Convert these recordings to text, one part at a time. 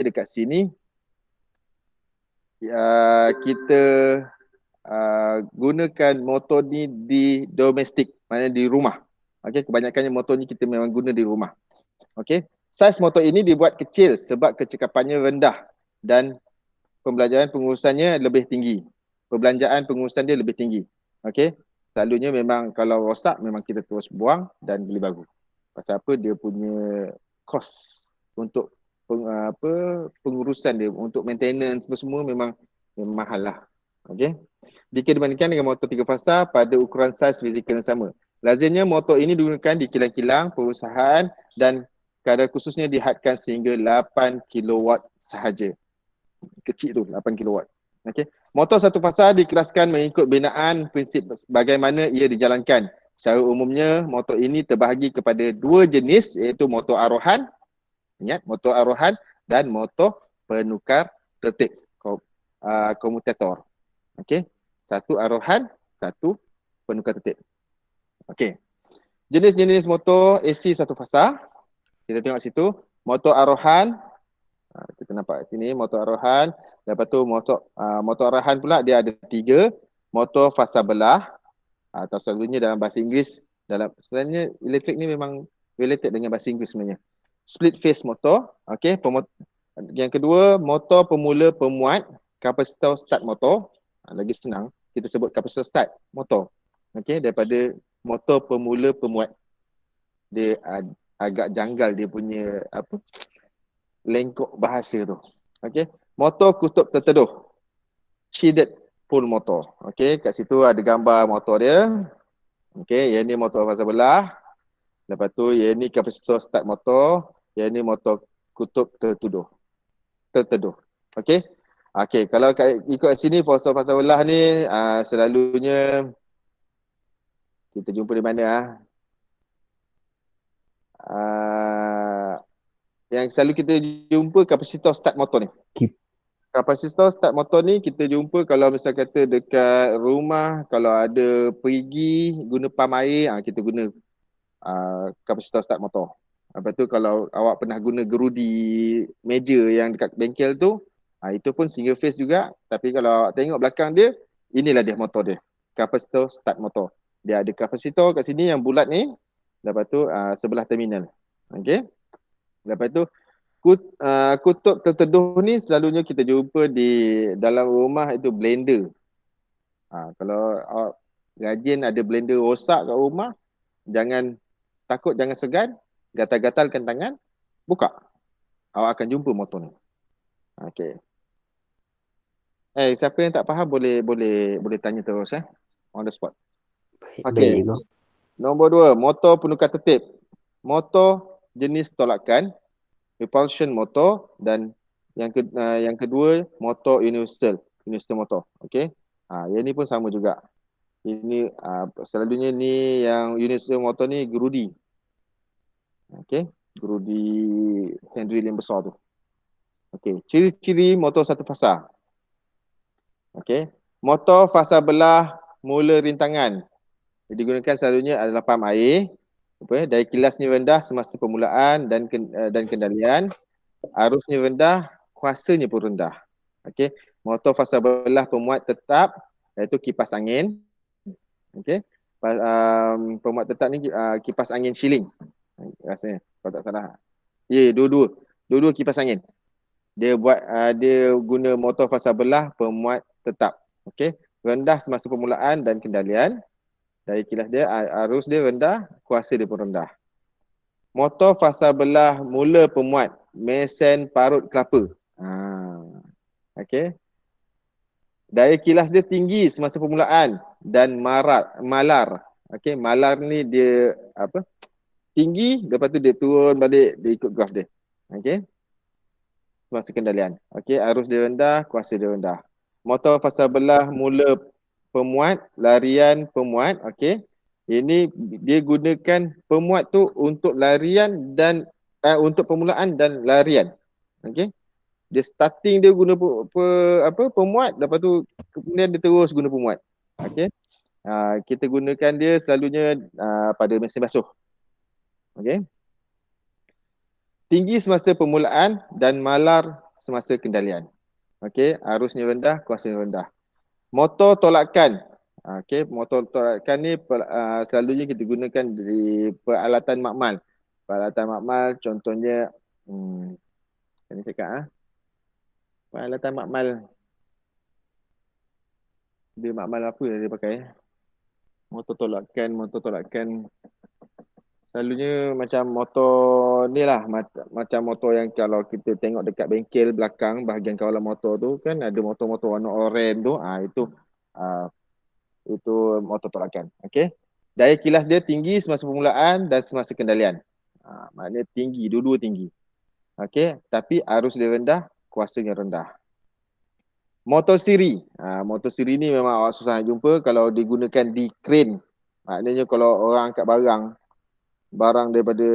dekat sini kita gunakan motor ni di domestik, maknanya di rumah. Okey, kebanyakannya motor ni kita memang guna di rumah. Okey, saiz motor ini dibuat kecil sebab kecekapannya rendah dan pembelajaran pengurusannya lebih tinggi. Perbelanjaan pengurusan dia lebih tinggi. Okey, selalunya memang kalau rosak memang kita terus buang dan beli baru. Pasal apa? Dia punya kos untuk pengurusan dia, untuk maintenance semua memang mahal lah. Okey. Jika dibandingkan dengan motor 3 fasa pada ukuran saiz fizikal yang sama. Lazimnya motor ini digunakan di kilang-kilang, perusahaan dan kadar khususnya dihadkan sehingga 8 kilowatt sahaja. Kecil tu, 8 kilowatt. Okey. Motor satu fasa dikelaskan mengikut binaan prinsip bagaimana ia dijalankan. Secara umumnya, motor ini terbahagi kepada dua jenis, iaitu motor arohan, ingat, motor arohan dan motor penukar tertib, komutator. Okey. Satu arohan, satu penukar tertib. Okey. Jenis-jenis motor AC satu fasa. Kita tengok situ. Motor arohan. Kita nampak sini motor arohan. Lepas tu motor arahan pula dia ada 3. Motor fasa belah. Atau selalunya dalam bahasa Inggeris. Sebenarnya elektrik ni memang related dengan bahasa Inggeris sebenarnya. Split phase motor. Okey. Yang kedua, motor pemula pemuat. Kapasitor start motor. Lagi senang. Kita sebut kapasitor start motor. Okey, daripada motor pemula pemuat. Dia agak janggal dia punya lengkok bahasa tu. Okey, motor kutub terteduh. Shaded pole motor. Okey, kat situ ada gambar motor dia. Okey, yang ni motor fasa belah. Lepas tu yang ni kapasitor start motor, yang ni motor kutub terteduh. Okey. Okey, kalau ikut sini motor fasa belah ni selalunya kita jumpa di mana yang selalu kita jumpa kapasitor start motor ni. Kapasitor start motor ni kita jumpa kalau misal kata dekat rumah, kalau ada pergi guna pam air, kita guna kapasitor start motor. Lepas tu kalau awak pernah guna gerudi meja yang dekat bengkel tu, itu pun single phase juga. Tapi kalau awak tengok belakang dia, inilah dia motor dia. Kapasitor start motor. Dia ada kapasitor kat sini yang bulat ni. Lepas tu sebelah terminal. Okey. Lepas tu kutub terteduh ni selalunya kita jumpa di dalam rumah itu blender. Kalau awak rajin ada blender rosak kat rumah, jangan takut, jangan segan, gatal-gatalkan tangan, buka. Awak akan jumpa motor ni. Okey. Siapa yang tak faham boleh tanya terus on the spot. Okey. Nombor 2, motor penukar tertib. Motor jenis tolakan, repulsion motor, dan yang kedua motor universal motor. Okey. Yang ni pun sama juga. Ini selalunya ni yang universal motor ni gerudi. Okey, gerudi handwheel yang besar tu. Okey, ciri-ciri motor satu fasa. Okey, motor fasa belah mula rintangan. Digunakan selalunya adalah pam air. Daya kilasnya rendah semasa permulaan dan kendalian. Arusnya rendah, kuasanya pun rendah. Okey, motor fasa belah pemuat tetap, iaitu kipas angin. Okey, pemuat tetap ni kipas angin shilling rasanya, kalau tak salah. Dua-dua kipas angin. Dia guna motor fasa belah pemuat tetap. Okey, rendah semasa permulaan dan kendalian. Daya kilas dia, arus dia rendah, kuasa dia pun rendah. Motor fasa belah mula pemuat, mesin parut kelapa. Okey. Daya kilas dia tinggi semasa permulaan dan malar. Okey, malar ni dia tinggi, lepas tu dia turun balik, dia ikut graf dia. Okey. Semasa kendalian. Okey, arus dia rendah, kuasa dia rendah. Motor fasa belah mula pemuat, larian pemuat. Okey. Ini dia gunakan pemuat tu untuk larian dan untuk permulaan dan larian. Okey. Dia starting dia guna pemuat, lepas tu kemudian dia terus guna pemuat. Okey. Kita gunakan dia selalunya pada mesin basuh. Okey. Tinggi semasa permulaan dan malar semasa kendalian. Okey, arusnya rendah, kuasanya rendah. Motor tolakan. Okey, motor tolakan ni selalunya kita gunakan di peralatan makmal. Peralatan makmal contohnya ini cakap peralatan makmal. Dia makmal apa yang dia pakai? Motor tolakan. Selalunya macam motor ni lah, macam motor yang kalau kita tengok dekat bengkel belakang bahagian kawalan motor tu kan ada motor-motor warna oranye tu, itu motor tolakan. Okey. Daya kilas dia tinggi semasa permulaan dan semasa kendalian. Maknanya tinggi, dua-dua tinggi. Okey, tapi arus dia rendah, kuasanya rendah. Motor siri. Motor siri ni memang awak susah nak jumpa kalau digunakan di crane. Maknanya kalau orang angkat barang daripada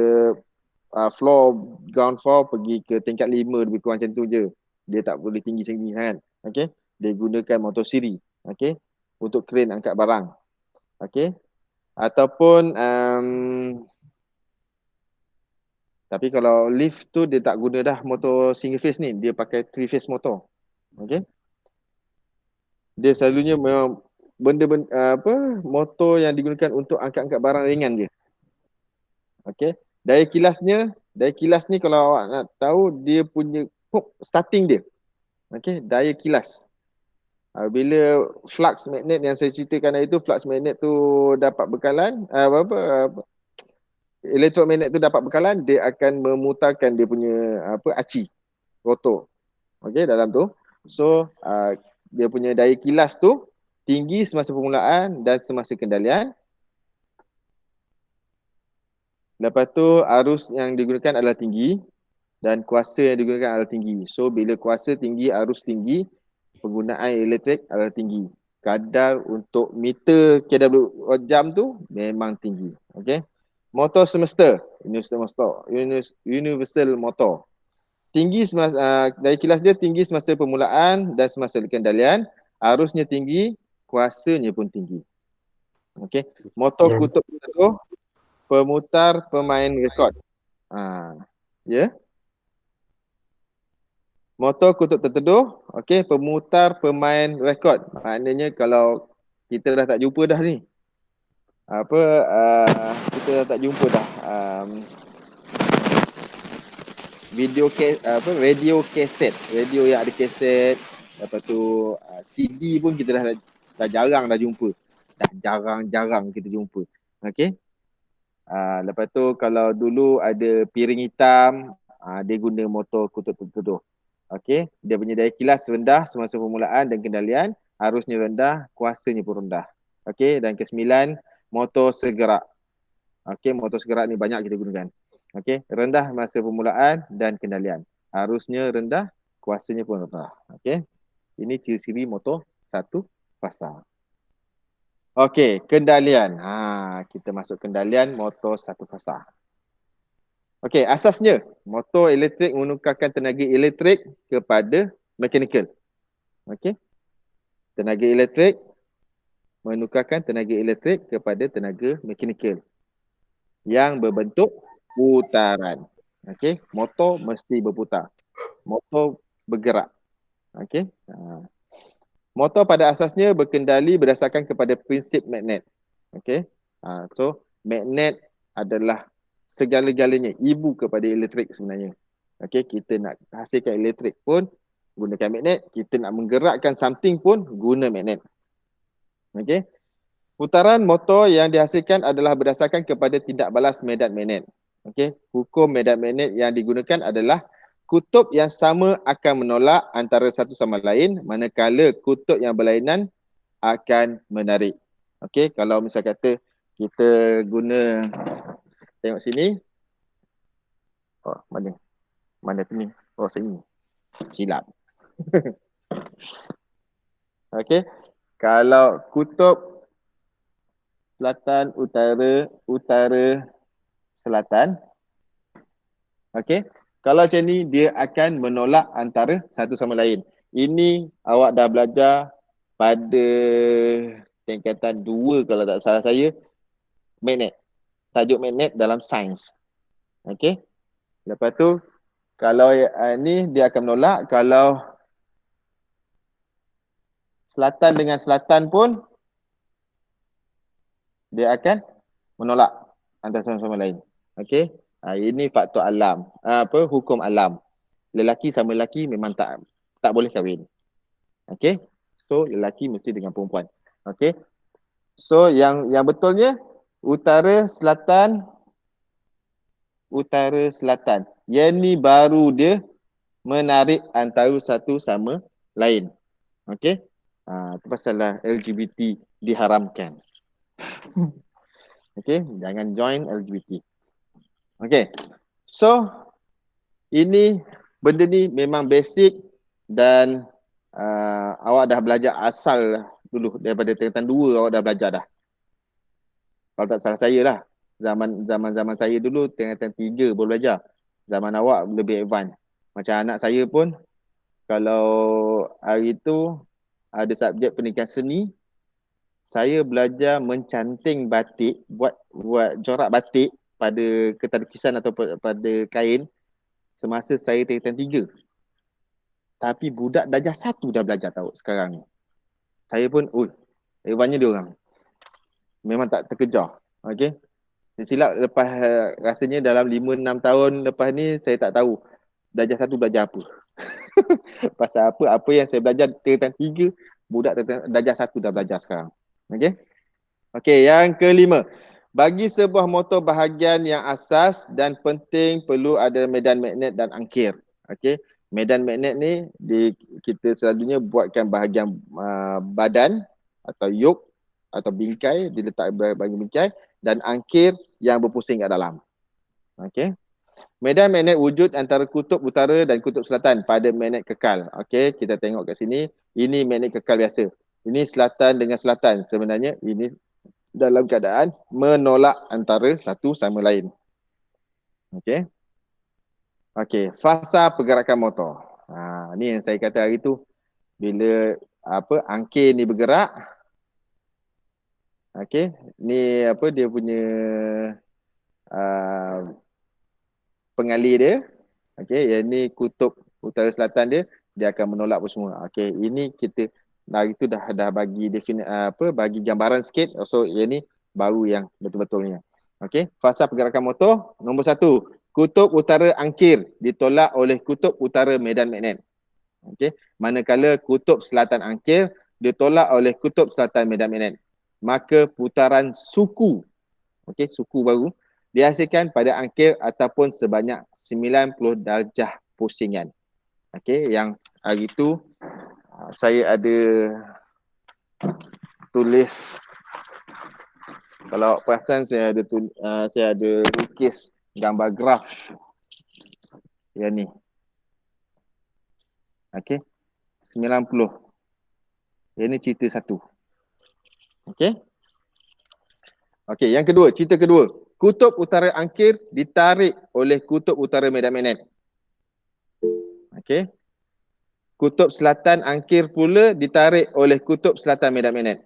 ground floor pergi ke tingkat 5 lebih kurang macam tu je. Dia tak boleh tinggi sangat. Okey. Dia gunakan motor siri. Okey. Untuk crane angkat barang. Okey. Ataupun tapi kalau lift tu dia tak guna dah motor single phase ni, dia pakai 3 phase motor. Okey. Dia selalunya memang benda-benda motor yang digunakan untuk angkat-angkat barang ringan je. Okey. Daya kilas ni kalau awak nak tahu dia punya starting dia. Okey, daya kilas. Bila flux magnet yang saya ceritakan tadi tu, flux magnet tu dapat bekalan, elektromagnet tu dapat bekalan, dia akan memutarkan dia punya aci, rotor. Okey, dalam tu. So, dia punya daya kilas tu tinggi semasa permulaan dan semasa kendalian. Lepas tu arus yang digunakan adalah tinggi dan kuasa yang digunakan adalah tinggi. So, bila kuasa tinggi, arus tinggi, penggunaan elektrik adalah tinggi. Kadar untuk meter kW jam tu memang tinggi. Okey. Motor semesta, universal motor. Tinggi semasa daya kilas dia tinggi semasa permulaan dan semasa kendalian, arusnya tinggi, kuasanya pun tinggi. Okey. Motor kutub terteduh, pemutar pemain rekod. Ya. Motor kutub terteduh, okey, pemutar pemain rekod. Maknanya kalau kita dah tak jumpa dah ni. Kita dah tak jumpa dah radio kaset, radio yang ada kaset, lepas tu CD pun kita dah jarang dah jumpa. Dah jarang-jarang kita jumpa. Okey. Lepas tu kalau dulu ada piring hitam, dia guna motor kutub terteduh. Okey, dia punya daya kilas rendah semasa permulaan dan kendalian, arusnya rendah, kuasanya pun rendah. Okey, dan ke-9, motor segerak. Okey, motor segerak ni banyak kita gunakan. Okey, rendah masa permulaan dan kendalian. Arusnya rendah, kuasanya pun rendah. Okey. Ini ciri-ciri motor satu fasa. Okey, kendalian. Kita masuk kendalian motor satu fasa. Okey, asasnya motor elektrik menukarkan tenaga elektrik kepada mekanikal. Okey. Tenaga elektrik menukarkan tenaga elektrik kepada tenaga mekanikal yang berbentuk putaran. Okey, motor mesti berputar. Motor bergerak. Okey. Motor pada asasnya berkendali berdasarkan kepada prinsip magnet. Okey. So magnet adalah segala-galanya, ibu kepada elektrik sebenarnya. Okey, kita nak hasilkan elektrik pun gunakan magnet, kita nak menggerakkan something pun guna magnet. Okey. Putaran motor yang dihasilkan adalah berdasarkan kepada tindak balas medan magnet. Okey, hukum medan magnet yang digunakan adalah kutub yang sama akan menolak antara satu sama lain, manakala kutub yang berlainan akan menarik. Okey, kalau misal kata kita guna, tengok sini. Oh, mana? Mana sini? Oh, sini. Silap. Okey, kalau kutub selatan, utara, selatan. Okey, kalau macam ni dia akan menolak antara satu sama lain. Ini awak dah belajar pada tingkatan 2 kalau tak salah saya, magnet. Tajuk magnet dalam sains. Okey. Lepas tu Kalau ni dia akan menolak. Kalau selatan dengan selatan pun dia akan menolak antara satu sama lain. Okey. Ini faktor alam. Hukum alam. Lelaki sama lelaki memang tak boleh kahwin. Okey. So lelaki mesti dengan perempuan. Okey. So yang betulnya utara selatan. Yang ni baru dia menarik antara satu sama lain. Okey. Itu pasal lah LGBT diharamkan. Okey, jangan join LGBT. Okey. So benda ni memang basic dan awak dah belajar asal dulu daripada tingkatan 2 awak dah belajar dah. Kalau tak salah saya lah. Zaman saya dulu tingkatan 3 baru belajar. Zaman awak lebih advance. Macam anak saya pun kalau hari tu ada subjek pendidikan seni, saya belajar mencanting batik, buat corak batik pada kertas lukisan atau pada kain semasa saya tingkatan 3. Tapi budak darjah 1 dah belajar tahu sekarang ni. Saya pun, hebatnya dia orang. Memang tak terkejar. Okey. Silap lepas rasanya dalam 5-6 tahun lepas ni saya tak tahu darjah 1 belajar apa. Pasal apa yang saya belajar tingkatan 3, budak darjah 1 dah belajar sekarang. Okey. Okey, yang kelima. Bagi sebuah motor bahagian yang asas dan penting perlu ada medan magnet dan angkir. Okey. Medan magnet ni kita selalunya buatkan bahagian badan atau yoke atau bingkai, diletak bahagian bingkai, dan angkir yang berpusing kat dalam. Okey. Medan magnet wujud antara kutub utara dan kutub selatan pada magnet kekal. Okey, kita tengok kat sini, ini magnet kekal biasa. Ini selatan dengan selatan. Sebenarnya ini dalam keadaan menolak antara satu sama lain. Okey. Okey, fasa pergerakan motor. Ni yang saya kata hari tu, bila angkir ni bergerak. Okey, ni dia punya pengalih dia. Okey, yang ni kutub utara selatan dia akan menolak apa semua. Okey, ini kita hari tu dah bagi bagi gambaran sikit. So yang ni baru yang betul-betulnya. Okey, fasa pergerakan motor nombor 1, kutub utara angkir ditolak oleh kutub utara medan magnet. Okey, manakala kutub selatan angkir ditolak oleh kutub selatan medan magnet, maka putaran suku, okey, suku baru dihasilkan pada angkir ataupun sebanyak 90 darjah pusingan. Okey, yang hari tu saya ada tulis, kalau perasan saya ada lukis gambar graf yang ni. Okey, 90. Yang ni cerita satu. Okey. Okey, yang kedua, cerita kedua. Kutub utara angkir ditarik oleh kutub utara medan magnet. Okey. Kutub selatan angkir pula ditarik oleh kutub selatan medan magnet.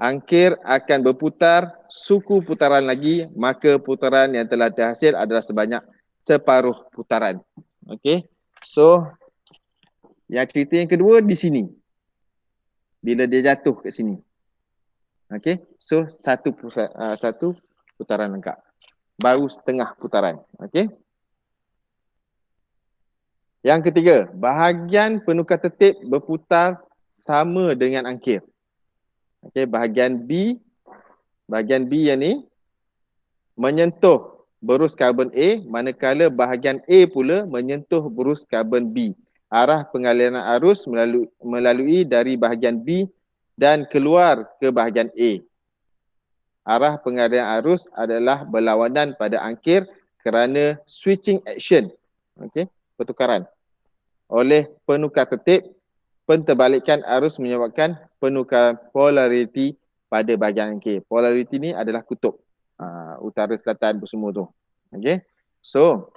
Angkir akan berputar suku putaran lagi, maka putaran yang telah terhasil adalah sebanyak separuh putaran. Okey. So, yang cerita yang kedua di sini. Bila dia jatuh kat sini. Okey. So, satu putaran lengkap. Baru setengah putaran. Okey. Yang ketiga, bahagian penukar tertib berputar sama dengan angkir. Okey, bahagian B yang ni menyentuh berus karbon A, manakala bahagian A pula menyentuh berus karbon B. Arah pengaliran arus melalui dari bahagian B dan keluar ke bahagian A. Arah pengaliran arus adalah berlawanan pada angkir kerana switching action. Okey, pertukaran. Oleh penukar tertib, penterbalikan arus menyebabkan penukaran polariti pada bahagian angkir. Polariti ni adalah kutub. Utara, selatan, semua tu. Okay. So,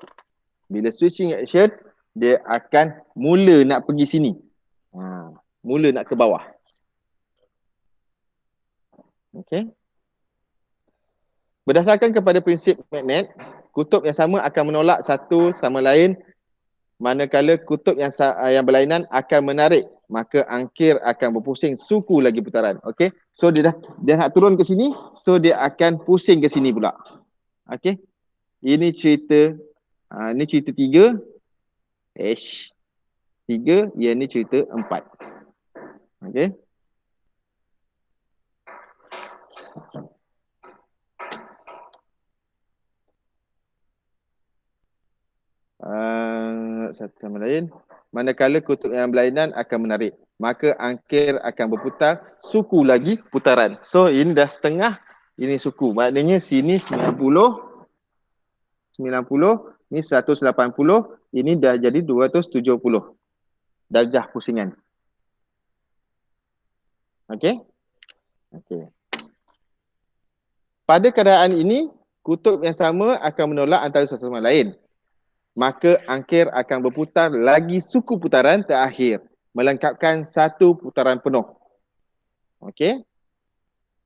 bila switching action, dia akan mula nak pergi sini. Mula nak ke bawah. Okay. Berdasarkan kepada prinsip magnet, kutub yang sama akan menolak satu sama lain, manakala kutub yang berlainan akan menarik, maka angkir akan berpusing suku lagi putaran. Okey, so dia nak turun ke sini, so dia akan pusing ke sini pula. Okey, ini cerita ini cerita 3, tiga, yang ni cerita 4. Okey, satu sama lain, manakala kutub yang berlainan akan menarik, maka angkir akan berputar suku lagi putaran. So ini dah setengah, ini suku, maknanya sini 90, ni 180, ini dah jadi 270 darjah pusingan. Okey, okey. Pada keadaan ini, kutub yang sama akan menolak antara satu sama lain, maka angkir akan berputar lagi suku putaran terakhir, melengkapkan satu putaran penuh. Okey.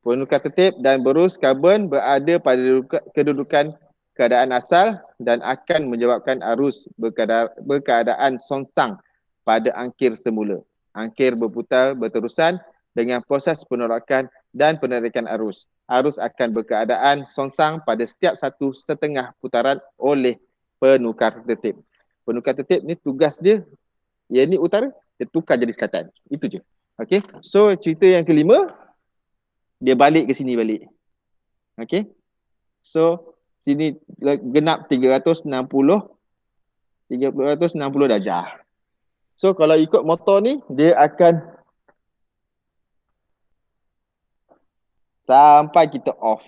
Penukar tertib dan berus karbon berada pada kedudukan keadaan asal dan akan menyebabkan arus berkeadaan songsang pada angkir semula. Angkir berputar berterusan dengan proses penolakan dan penarikan arus. Arus akan berkeadaan songsang pada setiap satu setengah putaran oleh penukar tertib. Penukar tertib ni tugas dia, yang ni utara, dia tukar jadi selatan. Itu je. Okey. So cerita yang kelima, dia balik ke sini balik. Okey. So sini genap 360 darjah. So kalau ikut motor ni, dia akan sampai kita off.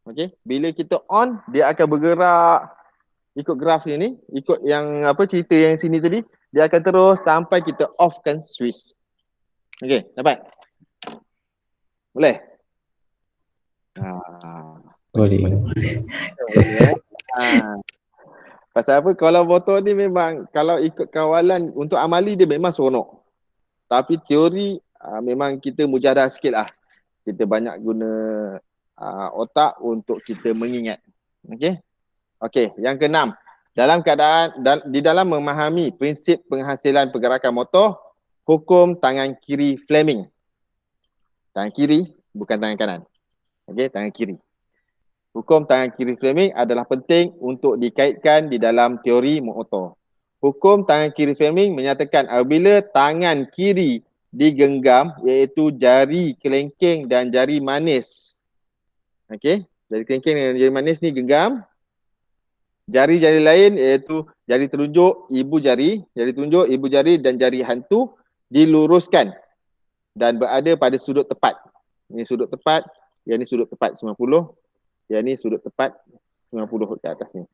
Okey, bila kita on, dia akan bergerak ikut graf ni, ikut yang apa cerita yang sini tadi, dia akan terus sampai kita offkan switch. Okey, dapat? Boleh? Boleh. Pasal apa? Kalau motor ni memang kalau ikut kawalan untuk amali dia memang seronok. Tapi teori memang kita mujadah sikit lah. Kita banyak guna otak untuk kita mengingat. Okey. Okey, yang keenam. Di dalam memahami prinsip penghasilan pergerakan motor, hukum tangan kiri Fleming. Tangan kiri, bukan tangan kanan. Okey, tangan kiri. Hukum tangan kiri Fleming adalah penting untuk dikaitkan di dalam teori motor. Hukum tangan kiri Fleming menyatakan apabila tangan kiri digenggam, iaitu jari kelengking dan jari manis. Okey, jari kelengking dan jari manis ni genggam. Jari-jari lain iaitu jari telunjuk, ibu jari dan jari hantu diluruskan dan berada pada sudut tepat. Ini sudut tepat, yang ni sudut tepat 90, yang ni sudut tepat 90 ke atas ni.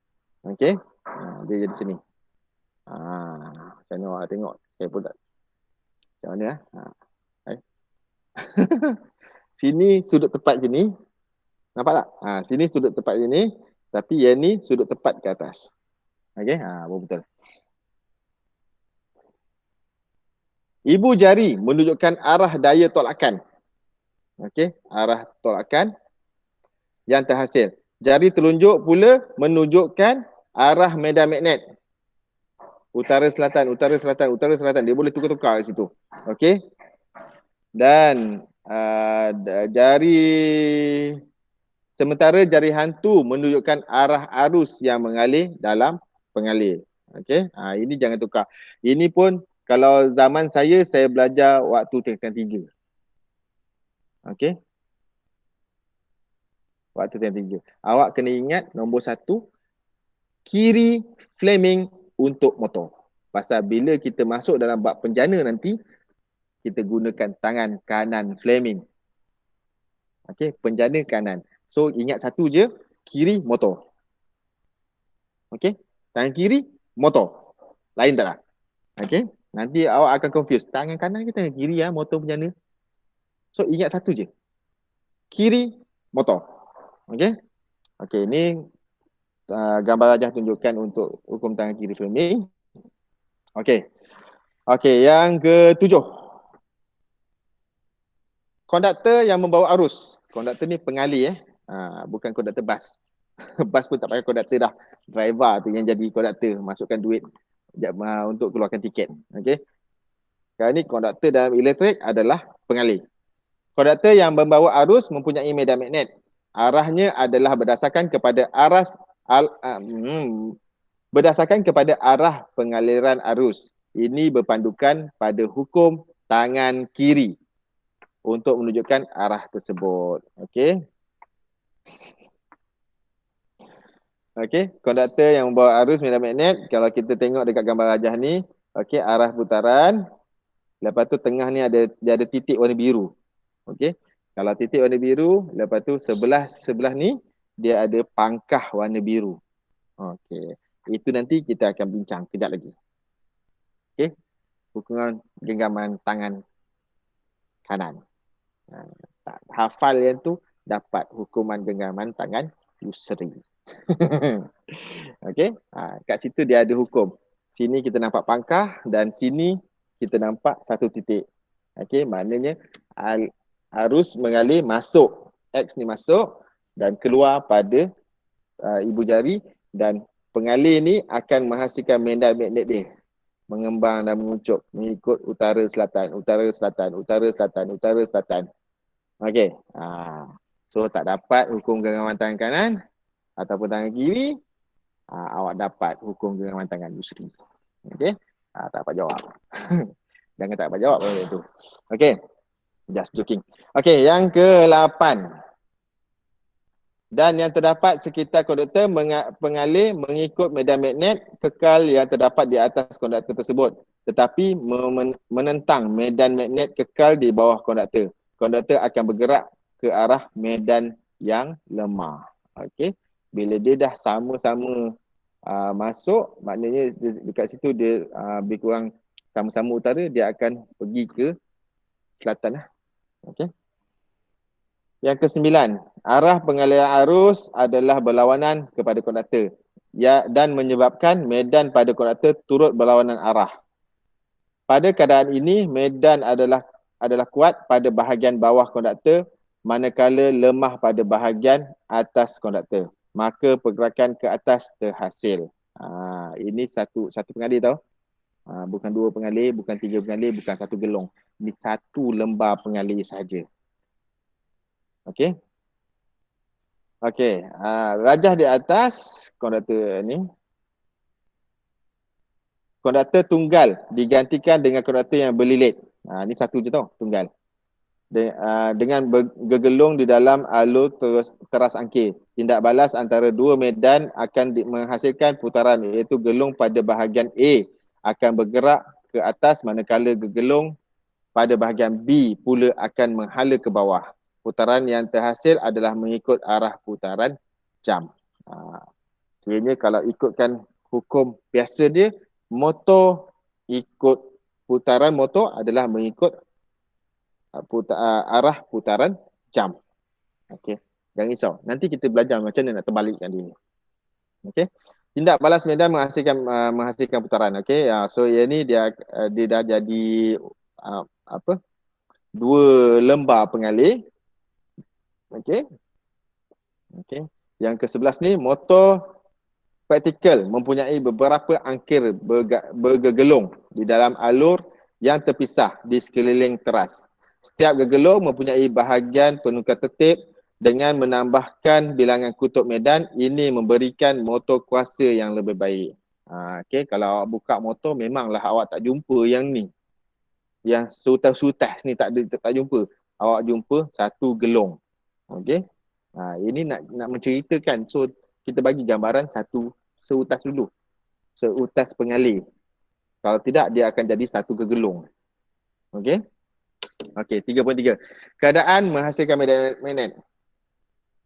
Okey. Dia jadi sini. Macam mana awak tengok? Saya pun tak. Macam mana? Sini sudut tepat sini. Nampak tak? Sini sudut tepat sini. Tapi yang ni sudut tepat ke atas. Okey, betul. Ibu jari menunjukkan arah daya tolakan. Okey, arah tolakan yang terhasil. Jari telunjuk pula menunjukkan arah medan magnet. Utara selatan, utara selatan, utara selatan. Dia boleh tukar-tukar kat situ. Okey. Dan sementara jari hantu menunjukkan arah arus yang mengalir dalam pengalir. Okey. Ini jangan tukar. Ini pun kalau zaman saya belajar waktu tingkatan 3. Okey. Waktu tingkatan 3. Awak kena ingat nombor 1, kiri Fleming untuk motor. Pasal bila kita masuk dalam bab penjana nanti, kita gunakan tangan kanan Fleming. Okey, penjana kanan. So ingat satu je, kiri motor. Okey, tangan kiri motor. Lain tak lah? Okey, nanti awak akan confuse. Tangan kanan ke tangan kiri motor penjana? So ingat satu je. Kiri motor. Okey. Okey, ni gambar rajah tunjukkan untuk hukum tangan kiri Fleming. Okey. Okey, yang ke-7. Konduktor yang membawa arus. Konduktor ni pengalih bukan konduktor bas. Bas pun tak payah konduktor dah. Driver tu yang jadi konduktor, masukkan duit untuk keluarkan tiket. Okey. Sekarang ni konduktor dalam elektrik adalah pengalih. Konduktor yang membawa arus mempunyai medan magnet. Arahnya adalah berdasarkan kepada berdasarkan kepada arah pengaliran arus. Ini berpandukan pada hukum tangan kiri untuk menunjukkan arah tersebut. Okey. Okey, konduktor yang membawa arus medan magnet, kalau kita tengok dekat gambar rajah ni, okey, arah putaran. Lepas tu tengah ni dia ada titik warna biru. Okey. Kalau titik warna biru, lepas tu sebelah ni dia ada pangkah warna biru. Okey. Itu nanti kita akan bincang kejap lagi. Okey. Hukuman genggaman tangan kanan. Hafal yang tu dapat hukuman genggaman tangan yusri. Okey. Kat situ dia ada hukum. Sini kita nampak pangkah dan sini kita nampak satu titik. Okey, maknanya arus mengalir masuk, X ni masuk dan keluar pada ibu jari, dan pengalih ni akan menghasilkan medan magnet dia, mengembang dan menguncuk mengikut utara selatan, utara selatan, utara selatan, utara selatan. Okey. So tak dapat hukum genggaman tangan kanan ataupun tangan kiri, awak dapat hukum genggaman tangan yusri. Okey. Tak dapat jawab. Jangan tak dapat jawab benda tu. Okey. Just joking. Okey, yang ke-8. Dan yang terdapat sekitar konduktor pengalih mengikut medan magnet kekal yang terdapat di atas konduktor tersebut, tetapi menentang medan magnet kekal di bawah konduktor. Konduktor akan bergerak ke arah medan yang lemah. Okey. Bila dia dah sama-sama masuk, maknanya dekat situ dia lebih kurang sama-sama utara, dia akan pergi ke selatan lah. Okey. Yang ke-9, arah pengaliran arus adalah berlawanan kepada konduktor dan menyebabkan medan pada konduktor turut berlawanan arah. Pada keadaan ini, medan adalah kuat pada bahagian bawah konduktor, manakala lemah pada bahagian atas konduktor. Maka pergerakan ke atas terhasil. Ini satu pengalih tau. Bukan 2 pengalih, bukan 3 pengalih, bukan 1 gelong. Ini 1 lembar pengalih saja. Okey. Okey. Rajah di atas konduktor ni. Konduktor tunggal digantikan dengan konduktor yang berlilit. Ni satu je tau, tunggal. Dengan bergelung di dalam alur teras angkir. Tindak balas antara 2 medan akan menghasilkan putaran, iaitu gelung pada bahagian A akan bergerak ke atas, manakala gegelung pada bahagian B pula akan menghala ke bawah. Putaran yang terhasil adalah mengikut arah putaran jam. Kiranya kalau ikutkan hukum biasa dia, motor ikut putaran motor adalah mengikut arah putaran jam. Okey, jangan risau. Nanti kita belajar macam mana nak terbalikkan dia ni. Okey. Tindak balas medan menghasilkan putaran. Okey. So yang ni dia dah jadi 2 lembar pengalih. Okey. Okey. Yang ke-11 ni, motor praktikal mempunyai beberapa angkir bergegelung di dalam alur yang terpisah di sekeliling teras. Setiap gegelung mempunyai bahagian penukar tertib dengan menambahkan bilangan kutub medan. Ini memberikan motor kuasa yang lebih baik. Okey, kalau awak buka motor memanglah awak tak jumpa yang ni. Yang sutas-sutas ni tak jumpa. Awak jumpa 1 gelong. Okey. Ini nak menceritakan. So kita bagi gambaran seutas dulu. Seutas pengalih. Kalau tidak dia akan jadi 1 gegelung. Okey. Okey, 3.3. Keadaan menghasilkan medan magnet.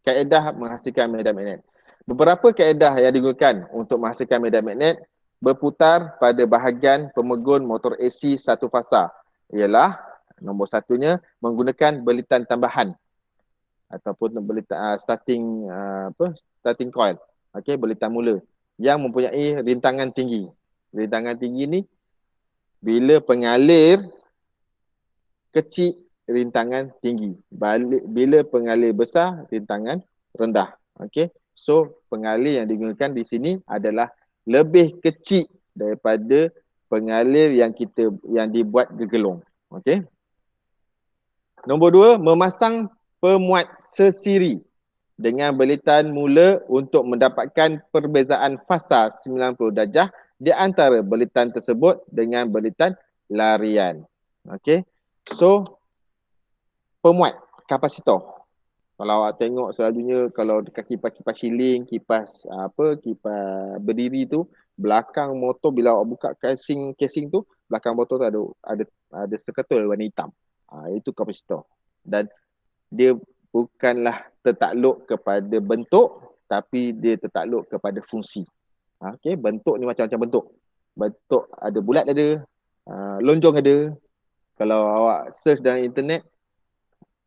Kaedah menghasilkan medan magnet. Beberapa kaedah yang digunakan untuk menghasilkan medan magnet berputar pada bahagian pemegun motor AC 1 fasa. Ialah nombor 1-nya menggunakan belitan tambahan ataupun belitan starting coil. Okey, belitan mula yang mempunyai rintangan tinggi. Rintangan tinggi ni bila pengalir kecil, rintangan tinggi. Bila pengalir besar, rintangan rendah. Okey. So pengalir yang digunakan di sini adalah lebih kecil daripada pengalir yang dibuat gegelung. Okey. Nombor 2, memasang pemuat sesiri dengan belitan mula untuk mendapatkan perbezaan fasa 90 darjah di antara belitan tersebut dengan belitan larian. Okey. So pemuat kapasitor. Kalau awak tengok selalunya kalau dekat kipas-kipas siling, kipas berdiri tu, belakang motor bila awak buka casing tu, belakang motor tu ada seketul warna hitam. Itu kapasitor. Dan dia bukanlah tertakluk kepada bentuk, tapi dia tertakluk kepada fungsi. Okey, bentuk ni macam-macam bentuk. Bentuk ada bulat ada, lonjong ada. Kalau awak search dalam internet,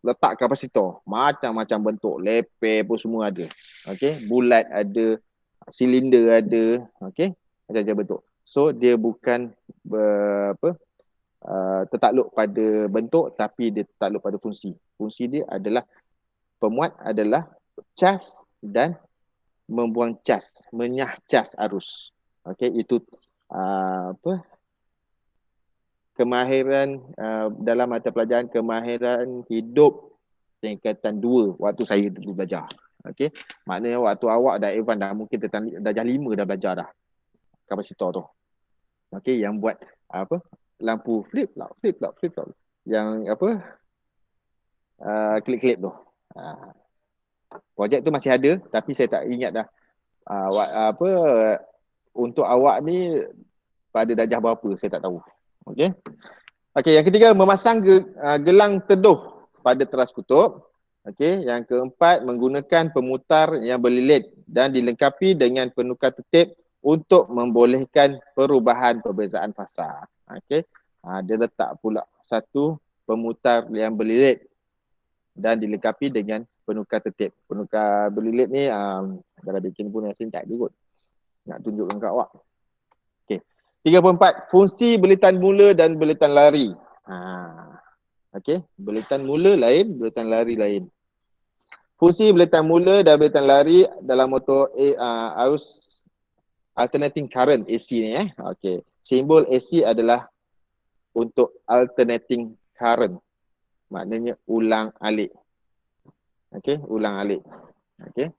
letak kapasitor, macam-macam bentuk, leper pun semua ada. Okey, bulat ada, silinder ada, okey, macam-macam bentuk. So dia bukan tertakluk pada bentuk, tapi dia tertakluk pada fungsi. Fungsi dia adalah pemuat adalah cas dan membuang cas, menyah cas arus. Okey, itu kemahiran dalam mata pelajaran kemahiran hidup tingkatan 2 waktu saya dulu belajar. Okey, maknanya waktu awak dah advance dah mungkin darjah 5 dah belajar dah kapasitor tu. Okey, yang buat lampu flip flop yang klip-klip tu. Projek tu masih ada tapi saya tak ingat dah untuk awak ni pada darjah berapa saya tak tahu. Okey. Okey, yang ketiga memasang gelang teduh pada teras kutub. Okey, yang keempat menggunakan pemutar yang berlilit dan dilengkapi dengan penukar tertib untuk membolehkan perubahan perbezaan fasa. Okey. Dia letak pula satu pemutar yang berlilit dan dilengkapi dengan penukar tertib. Penukar berlilit ni dalam bikin pun yang tak ada kot. Nak tunjukkan kat awak. Okey. 34. Fungsi belitan mula dan belitan lari. Okey, belitan mula lain, belitan lari lain. Fungsi belitan mula dan belitan lari dalam motor arus alternating current AC ni Okey. Simbol AC adalah untuk alternating current. Maknanya ulang alik. Okey, ulang alik. Okey.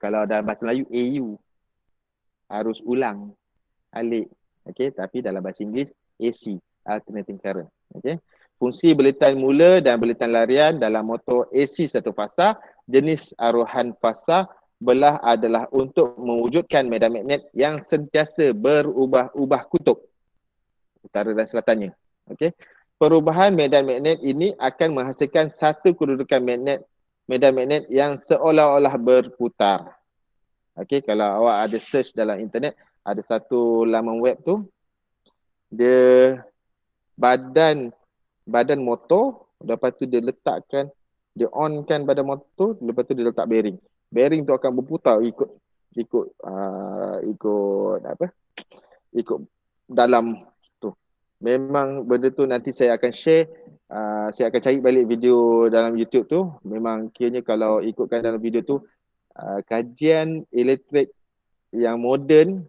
Kalau dalam bahasa Melayu AU, arus ulang alik. Okey, tapi dalam bahasa Inggeris AC, alternating current. Okey. Fungsi belitan mula dan belitan larian dalam motor AC satu fasa jenis aruhan fasa belah adalah untuk mewujudkan medan magnet yang sentiasa berubah-ubah kutub utara dan selatannya. Okey. Perubahan medan magnet ini akan menghasilkan satu kedudukan medan magnet yang seolah-olah berputar. Okey, kalau awak ada search dalam internet, ada satu laman web tu, dia badan motor, lepas tu dia letakkan, dia onkan badan motor, lepas tu dia letak bearing. Bearing tu akan berputar ikut dalam tu. Memang benda tu nanti saya akan share, saya akan cari balik video dalam YouTube tu. Memang kiranya kalau ikutkan dalam video tu, kajian elektrik yang moden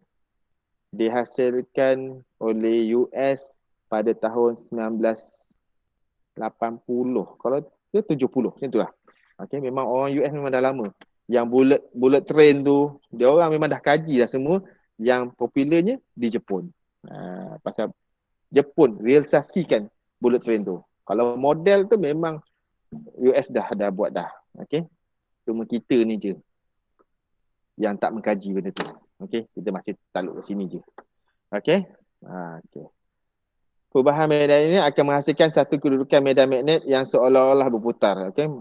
dihasilkan oleh US pada tahun 1980. Kalau ke 70 macam itulah. Okey, memang orang US memang dah lama. Yang bullet train tu, dia orang memang dah kaji dah semua. Yang popularnya di Jepun. Pasal Jepun realisasikan bullet train tu. Kalau model tu memang US dah buat dah. Okey. Cuma kita ni je yang tak mengkaji benda tu. Okey, kita masih takluk kat sini je. Okey. Okey. Perubahan medan ini akan menghasilkan satu kedudukan medan magnet yang seolah-olah berputar. Okey.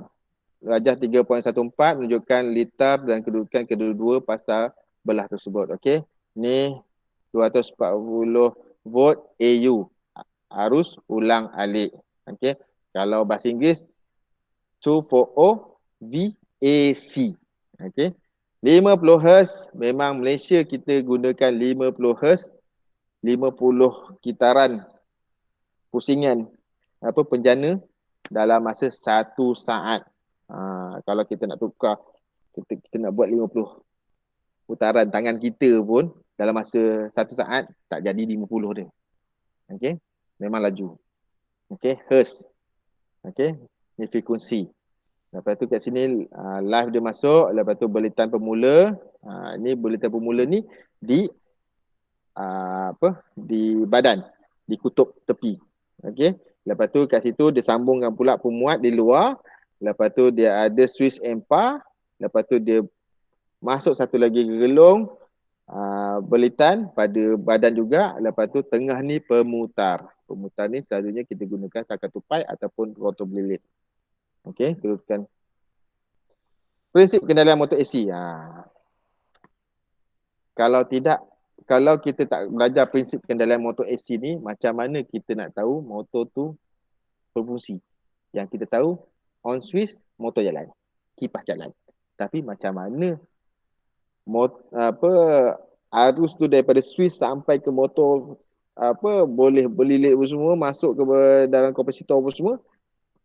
Rajah 3.14 menunjukkan litar dan kedudukan kedua-dua pasal belah tersebut. Okey. Ni 240 volt AU. Arus ulang alik. Okey. Kalau bahasa Inggeris 240 VAC. Okey. 50 Hz memang Malaysia kita gunakan 50 Hz, 50 kitaran pusingan penjana dalam masa 1 saat. Kalau kita nak tukar Kita nak buat 50 putaran tangan kita pun dalam masa 1 saat tak jadi 50 dia. Okey. Memang laju. Okey, hertz. Okey, ni frekuensi. Lepas tu kat sini live dia masuk, lepas tu buletin pemula. Ni buletin pemula ni di di badan, di kutub tepi. Okey. Lepas tu kat situ dia sambungkan pula pemuat di luar. Lepas tu dia ada switch empar. Lepas tu dia masuk satu lagi gelung belitan pada badan juga. Lepas tu tengah ni pemutar. Pemutar ni selalunya kita gunakan sakat tupai ataupun rotor belilit. Okey, teruskan. Prinsip kendalian motor AC. Kalau kita tak belajar prinsip kendalian motor AC ni, macam mana kita nak tahu motor tu berfungsi? Yang kita tahu, on switch, motor jalan. Kipas jalan. Tapi macam mana arus tu daripada switch sampai ke motor boleh berlilit semua, masuk ke dalam kapasitor semua,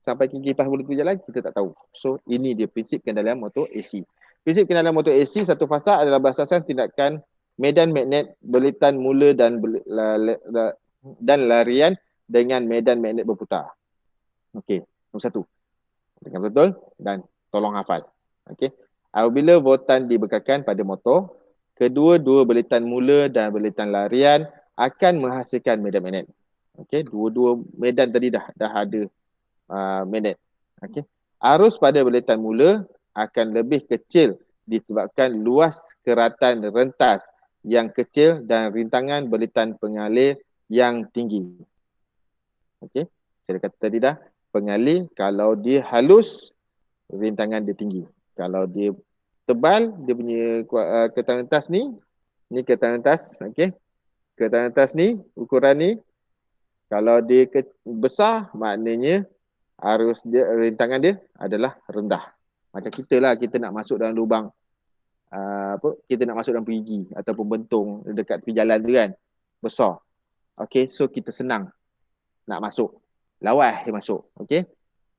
sampai ke kipas boleh jalan, kita tak tahu. So, ini dia prinsip kendalian motor AC. Prinsip kendalian motor AC satu fasa adalah berasaskan tindakan medan magnet belitan mula dan larian dengan medan magnet berputar. Okey, nombor satu. Dengar betul dan tolong hafal. Okey. Apabila voltan dibekalkan pada motor, kedua-dua belitan mula dan belitan larian akan menghasilkan medan magnet. Okey, dua-dua medan tadi dah ada magnet. Okey. Arus pada belitan mula akan lebih kecil disebabkan luas keratan rentas yang kecil dan rintangan belitan pengalir yang tinggi. Okey. Saya kata tadi dah, pengalir kalau dia halus, rintangan dia tinggi. Kalau dia tebal, dia punya keratan rentas ni keratan rentas, okey. Keratan rentas ni, ukuran ni, kalau dia besar, maknanya arus dia, rintangan dia adalah rendah. Macam kita lah, kita nak masuk dalam lubang kita nak masuk dalam perigi ataupun bentung dekat tepi jalan tu kan, besar. Okey, so kita senang nak masuk, lawas dia masuk. Okey,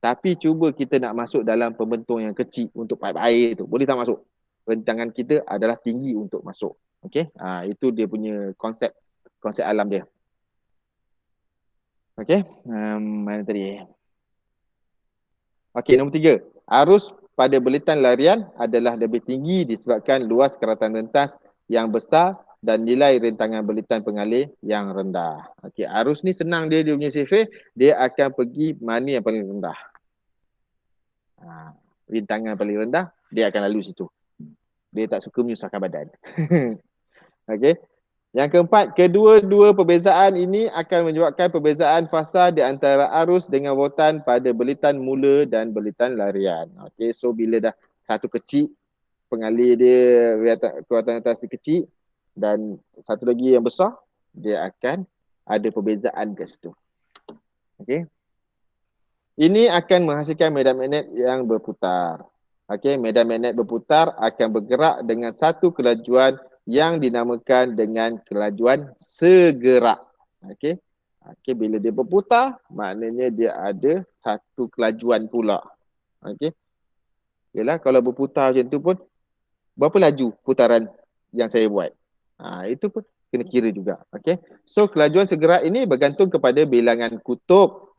tapi cuba kita nak masuk dalam pembentung yang kecil untuk paip air tu, boleh tak masuk? Rintangan kita adalah tinggi untuk masuk. Okey, itu dia punya konsep alam dia. Okey, mana tadi? Okey, nombor 3. Arus pada belitan larian adalah lebih tinggi disebabkan luas keratan rentas yang besar dan nilai rintangan belitan pengalir yang rendah. Okey, arus ni senang dia punya survey, dia akan pergi mana yang paling rendah. Rintangan paling rendah, dia akan lalu situ. Dia tak suka menyusahkan badan. Okey. Yang keempat, kedua-dua perbezaan ini akan menyebabkan perbezaan fasa di antara arus dengan voltan pada belitan mula dan belitan larian. Okey, so bila dah satu kecil, pengalir dia kekuatan atas kecil dan satu lagi yang besar, dia akan ada perbezaan kat situ. Okey. Ini akan menghasilkan medan magnet yang berputar. Okey, medan magnet berputar akan bergerak dengan satu kelajuan yang dinamakan dengan kelajuan segerak. Okey. Okey, bila dia berputar, maknanya dia ada satu kelajuan pula. Okey. Yalah, kalau berputar macam tu pun, berapa laju putaran yang saya buat? Itu pun kena kira juga. Okey. So, kelajuan segerak ini bergantung kepada bilangan kutub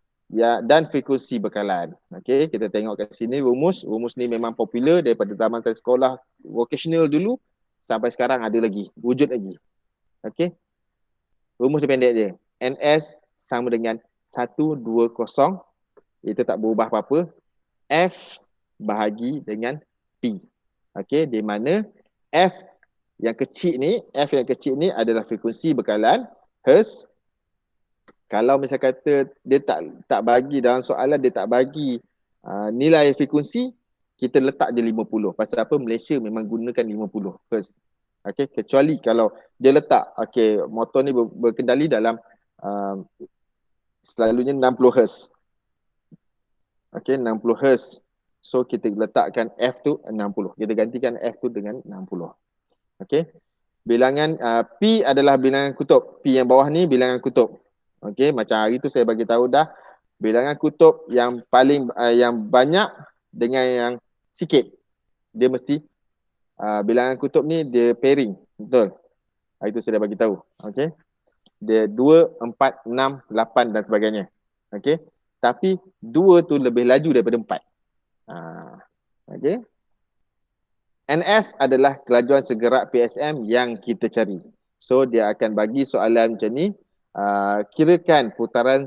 dan frekuensi bekalan. Okey, kita tengok kat sini rumus. Rumus ni memang popular daripada zaman saya sekolah vocational dulu. Sampai sekarang ada lagi, wujud lagi. Okey. Rumus pendek dia. NS sama dengan 120. Itu tak berubah apa-apa. F bahagi dengan P. Okey, di mana F yang kecil ni adalah frekuensi bekalan Hertz. Kalau misalnya kata dia tak bagi dalam soalan, dia tak bagi nilai frekuensi, kita letak je 50. Pasal apa? Malaysia memang gunakan 50 Hz. Okey, kecuali kalau dia letak motor ni berkendali dalam selalunya 60 Hz. Okey, 60 Hz. So kita letakkan F tu 60. Kita gantikan F tu dengan 60. Okey. Bilangan P adalah bilangan kutub. P yang bawah ni bilangan kutub. Okey, macam hari tu saya bagi tahu dah, bilangan kutub yang paling yang banyak dengan yang sikit, dia mesti bilangan kutub ni dia pairing, betul? Itu saya dah bagi tahu. Okey. Dia 2, 4, 6, 8 dan sebagainya. Okey. Tapi 2 tu lebih laju daripada 4. Okey. NS adalah kelajuan segerak PSM yang kita cari. So dia akan bagi soalan macam ni, kirakan putaran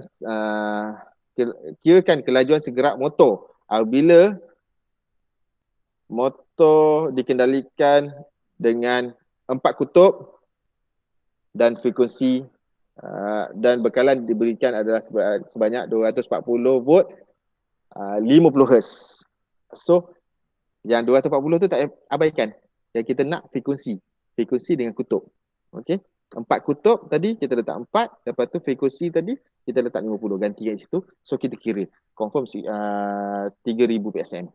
kirakan kelajuan segerak motor apabila motor dikendalikan dengan 4 kutub dan frekuensi dan bekalan diberikan adalah sebanyak 240 volt 50 Hz. So yang 240 tu tak abaikan. Yang kita nak frekuensi. Frekuensi dengan kutub. Okey. 4 kutub tadi kita letak 4. Lepas tu frekuensi tadi kita letak 50. Ganti kat situ. So kita kira. Confirm 3000 PSM.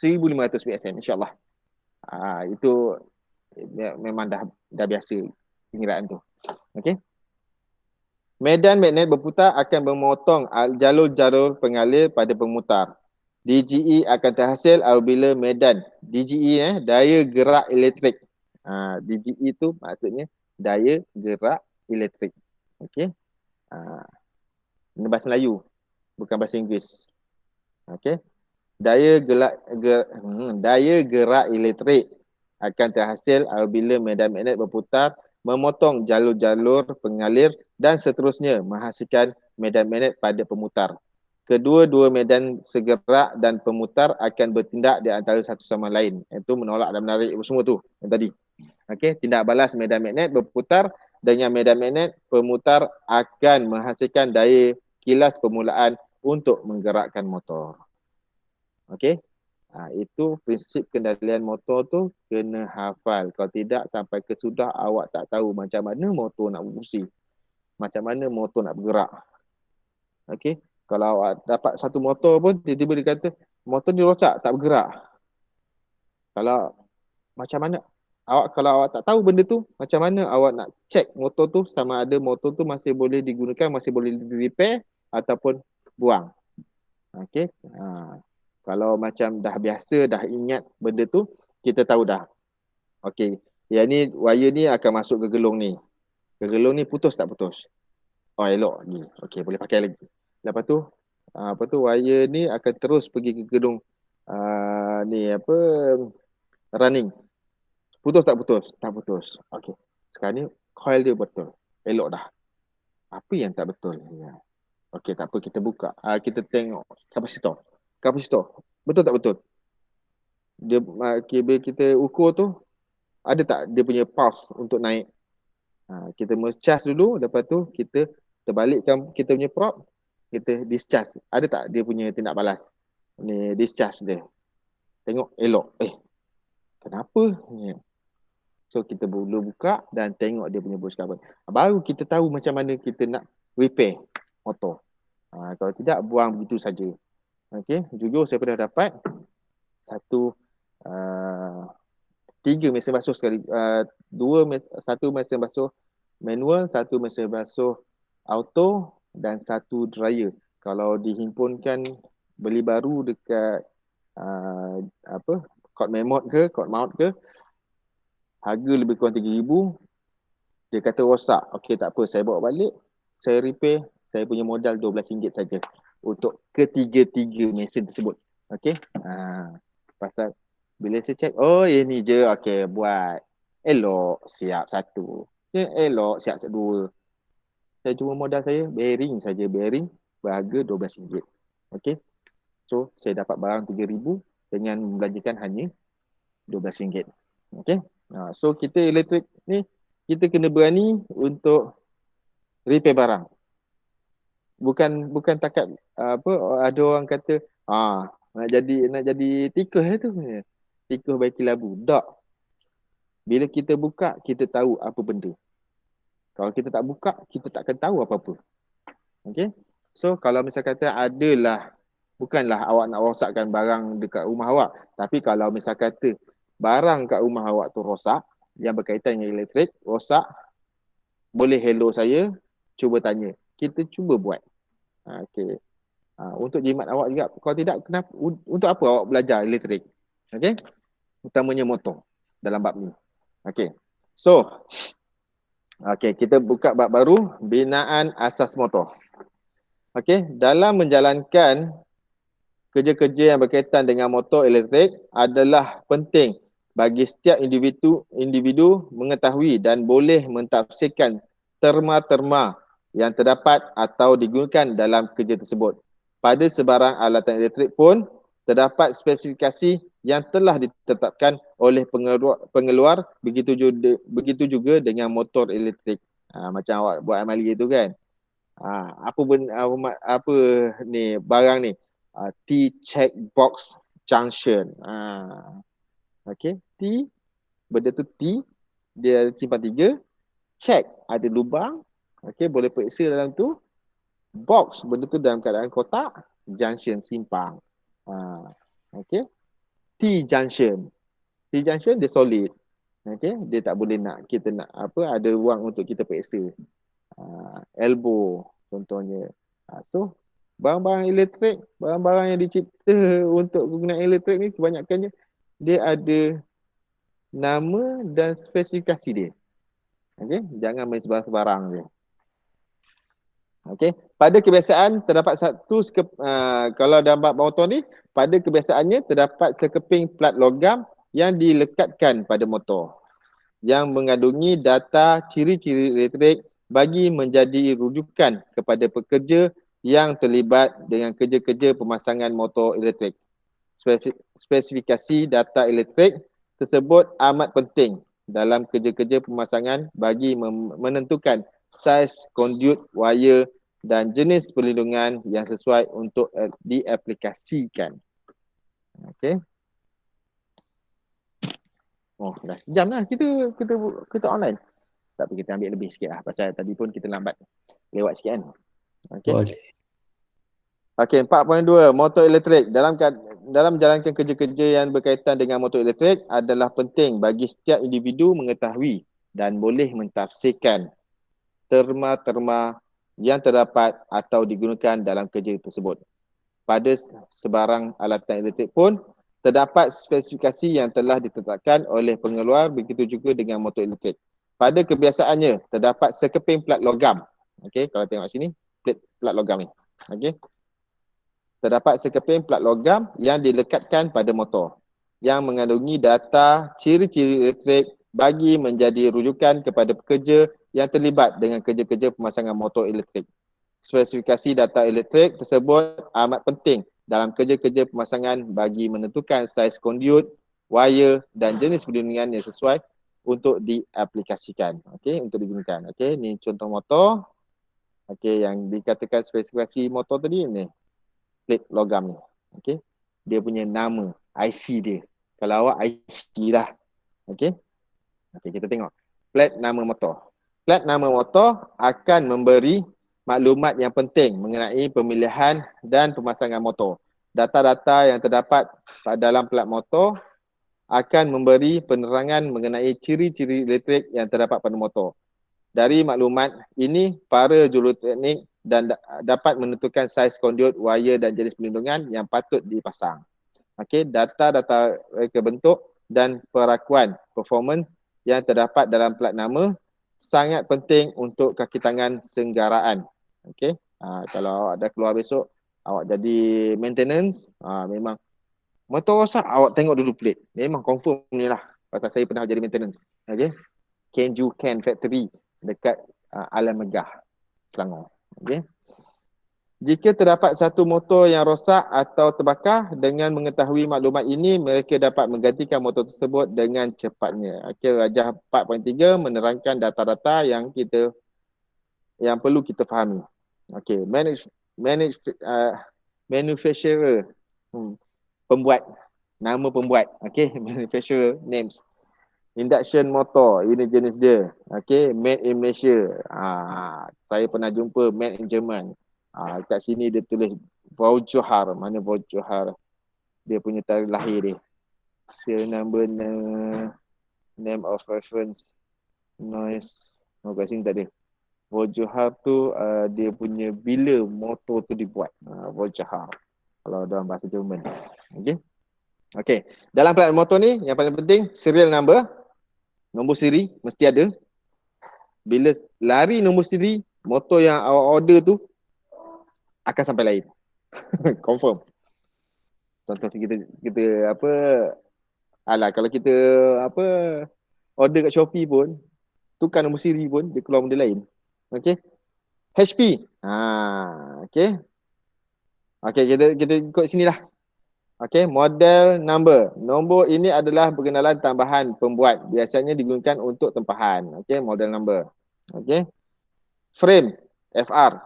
1500 PSM insyaAllah. Itu memang dah biasa pengiraan tu. Okey. Medan magnet berputar akan memotong jalur-jalur pengalir pada pemutar. DGE akan terhasil apabila medan DGE daya gerak elektrik. DGE tu maksudnya daya gerak elektrik. Okey. Ini bahasa Melayu, bukan bahasa Inggeris. Okey. Daya gerak elektrik akan terhasil apabila medan magnet berputar memotong jalur-jalur pengalir dan seterusnya menghasilkan medan magnet pada pemutar. Kedua-dua medan segerak dan pemutar akan bertindak di antara satu sama lain. Itu menolak dan menarik semua tu yang tadi. Okey, tindak balas medan magnet berputar dengan medan magnet pemutar akan menghasilkan daya kilas permulaan untuk menggerakkan motor. Okey. Itu prinsip kendalian motor tu kena hafal. Kalau tidak sampai ke sudah awak tak tahu macam mana motor nak berfungsi. Macam mana motor nak bergerak. Okey. Kalau awak dapat satu motor pun tiba-tiba dia kata motor ni rosak tak bergerak. Kalau macam mana kalau awak tak tahu benda tu, macam mana awak nak check motor tu sama ada motor tu masih boleh digunakan, masih boleh di-repair ataupun buang. Okey. Kalau macam dah biasa, dah ingat benda tu, kita tahu dah. Okey, yang ni wire ni akan masuk ke gelung ni. Ke gelung ni putus tak putus? Oh, elok ni. Okey, boleh pakai lagi. Lepas tu wire ni akan terus pergi ke gedung running. Putus tak putus? Tak putus. Okey. Sekarang ni coil dia betul. Elok dah. Apa yang tak betul? Okey, tak apa, kita buka. Kita tengok kapasitor. Betul tak betul? Dia kabel kita ukur tu ada tak dia punya pulse untuk naik? Kita mesti charge dulu, lepas tu kita terbalikkan kita punya prop, kita discharge. Ada tak dia punya tindak balas? Ni discharge dia. Tengok elok. Kenapa? So kita dulu buka dan tengok dia punya boost carbon. Baru kita tahu macam mana kita nak repair motor. Kalau tidak, buang begitu saja. Okey, jujur saya pernah dapat tiga mesin basuh sekali, satu mesin basuh manual, satu mesin basuh auto dan satu dryer. Kalau dihimpunkan beli baru dekat Code mount ke, harga lebih kurang 3,000. Dia kata rosak. Okey, tak apa, saya bawa balik, saya repair, saya punya modal RM12 saja untuk ketiga-tiga mesin tersebut. Okey. Pasal bila saya check, oh ini je, okey, buat. Elok, siap satu. Elok, siap dua. Saya cuma modal saya, bearing saja, bearing berharga RM12. Okey. So, saya dapat barang 3,000 dengan membelanjakan hanya RM12. Okey. So, kita elektrik ni, kita kena berani untuk repair barang. Bukan takat ada orang kata nak jadi tikus tu. Tikus baiki labu. Tak. Bila kita buka, kita tahu apa benda. Kalau kita tak buka, kita takkan tahu apa-apa. Okey. So kalau misal kata bukanlah awak nak rosakkan barang dekat rumah awak, tapi kalau misal kata barang kat rumah awak tu rosak, yang berkaitan dengan elektrik, rosak, boleh hello saya, cuba tanya. Kita cuba buat. Okey. Untuk jimat awak juga. Kalau tidak, kenapa? Untuk apa awak belajar elektrik? Okey. utamanya motor dalam bab ni. Okey. So, kita buka bab baru, binaan asas motor. Okey, dalam menjalankan kerja-kerja yang berkaitan dengan motor elektrik adalah penting bagi setiap individu mengetahui dan boleh mentafsirkan terma-terma yang terdapat atau digunakan dalam kerja tersebut. Pada sebarang alatan elektrik pun terdapat spesifikasi yang telah ditetapkan oleh pengeluar begitu juga dengan motor elektrik. Macam awak buat amali itu kan. Apa ni barang ni? T check box junction. Okey, T, benda tu T, dia simpan 3. Check, ada lubang. Okey, boleh periksa dalam tu. Box, benda tu dalam keadaan kotak. Junction, simpang. Okey, T junction. T junction dia solid. Okey, dia tak boleh kita nak ada ruang untuk kita periksa. Elbow contohnya. So barang-barang elektrik, barang-barang yang dicipta untuk penggunaan elektrik ni kebanyakannya dia ada nama dan spesifikasi dia. Okey, jangan main sebarang-sebarang je. Okey, pada kebiasaan terdapat kalau dalam bab motor ni, pada kebiasaannya terdapat sekeping plat logam yang dilekatkan pada motor yang mengandungi data ciri-ciri elektrik bagi menjadi rujukan kepada pekerja yang terlibat dengan kerja-kerja pemasangan motor elektrik. Spesifikasi data elektrik tersebut amat penting dalam kerja-kerja pemasangan bagi menentukan saiz conduit, wire dan jenis perlindungan yang sesuai untuk diaplikasikan. Okey. Oh, dah sejam lah kita online. Tapi kita ambil lebih sikit lah pasal tadi pun kita lambat lewat sikit kan. Okey. Boleh. Okey, 4.2 motor elektrik. Dalam menjalankan kerja-kerja yang berkaitan dengan motor elektrik adalah penting bagi setiap individu mengetahui dan boleh mentafsirkan terma-terma yang terdapat atau digunakan dalam kerja tersebut. Pada sebarang alatan elektrik pun terdapat spesifikasi yang telah ditetapkan oleh pengeluar, begitu juga dengan motor elektrik. Pada kebiasaannya terdapat sekeping plat logam. Okey, kalau tengok sini plat logam ni. Okey. Terdapat sekeping plat logam yang dilekatkan pada motor yang mengandungi data ciri-ciri elektrik bagi menjadi rujukan kepada pekerja yang terlibat dengan kerja-kerja pemasangan motor elektrik. Spesifikasi data elektrik tersebut amat penting dalam kerja-kerja pemasangan bagi menentukan saiz conduit, wire dan jenis perlindungan yang sesuai untuk diaplikasikan. Okey, untuk digunakan. Okey, ni contoh motor. Okey, yang dikatakan spesifikasi motor tadi ni plate logam ni. Okey. Dia punya nama, IC dia. Kalau awak IC lah. Okey. Okey, kita tengok. Plat nama motor. Plat nama motor akan memberi maklumat yang penting mengenai pemilihan dan pemasangan motor. Data-data yang terdapat dalam plat motor akan memberi penerangan mengenai ciri-ciri elektrik yang terdapat pada motor. Dari maklumat ini, para juruteknik dan dapat menentukan saiz conduit, wire dan jenis perlindungan yang patut dipasang. Okey, data-data reka bentuk dan perakuan performance yang terdapat dalam plat nama sangat penting untuk kaki tangan senggaraan. Okey, kalau awak dah keluar besok, awak jadi maintenance, memang motor rosak, awak tengok dulu plate. Memang confirm ni lah. Pasal saya pernah jadi maintenance. Okey. Kenju Ken Factory dekat Alam Megah, Selangor. Okey. Jika terdapat satu motor yang rosak atau terbakar, dengan mengetahui maklumat ini, mereka dapat menggantikan motor tersebut dengan cepatnya. Okey, Rajah 4.3 menerangkan data-data yang perlu kita fahami. Okey, manufacturer, pembuat, nama pembuat. Okey, manufacturer names. Induction motor, ini jenis dia. Okey, made in Malaysia. Saya pernah jumpa made in Jerman. Kat sini dia tulis Vaujohar. Mana Vaujohar? Dia punya tarikh lahir dia. Serial number, name of reference, noise. Kat sini tak ada. Vaujohar tu dia punya bila motor tu dibuat. Vaujohar. Kalau dalam bahasa Jerman. Okey. Okey. Dalam pelaksanaan motor ni yang paling penting serial number, nombor siri mesti ada. Bila lari nombor siri, motor yang awak order tu akan sampai lain. Confirm. Contoh kita apa, alah kalau kita apa order kat Shopee pun, tukar nombor siri pun dia keluar benda lain. Okey. HP. Okey. Okey, kita ikut sinilah. Okey, model number. Nombor ini adalah perkenalan tambahan pembuat. Biasanya digunakan untuk tempahan. Okey, model number. Okey. Frame, FR.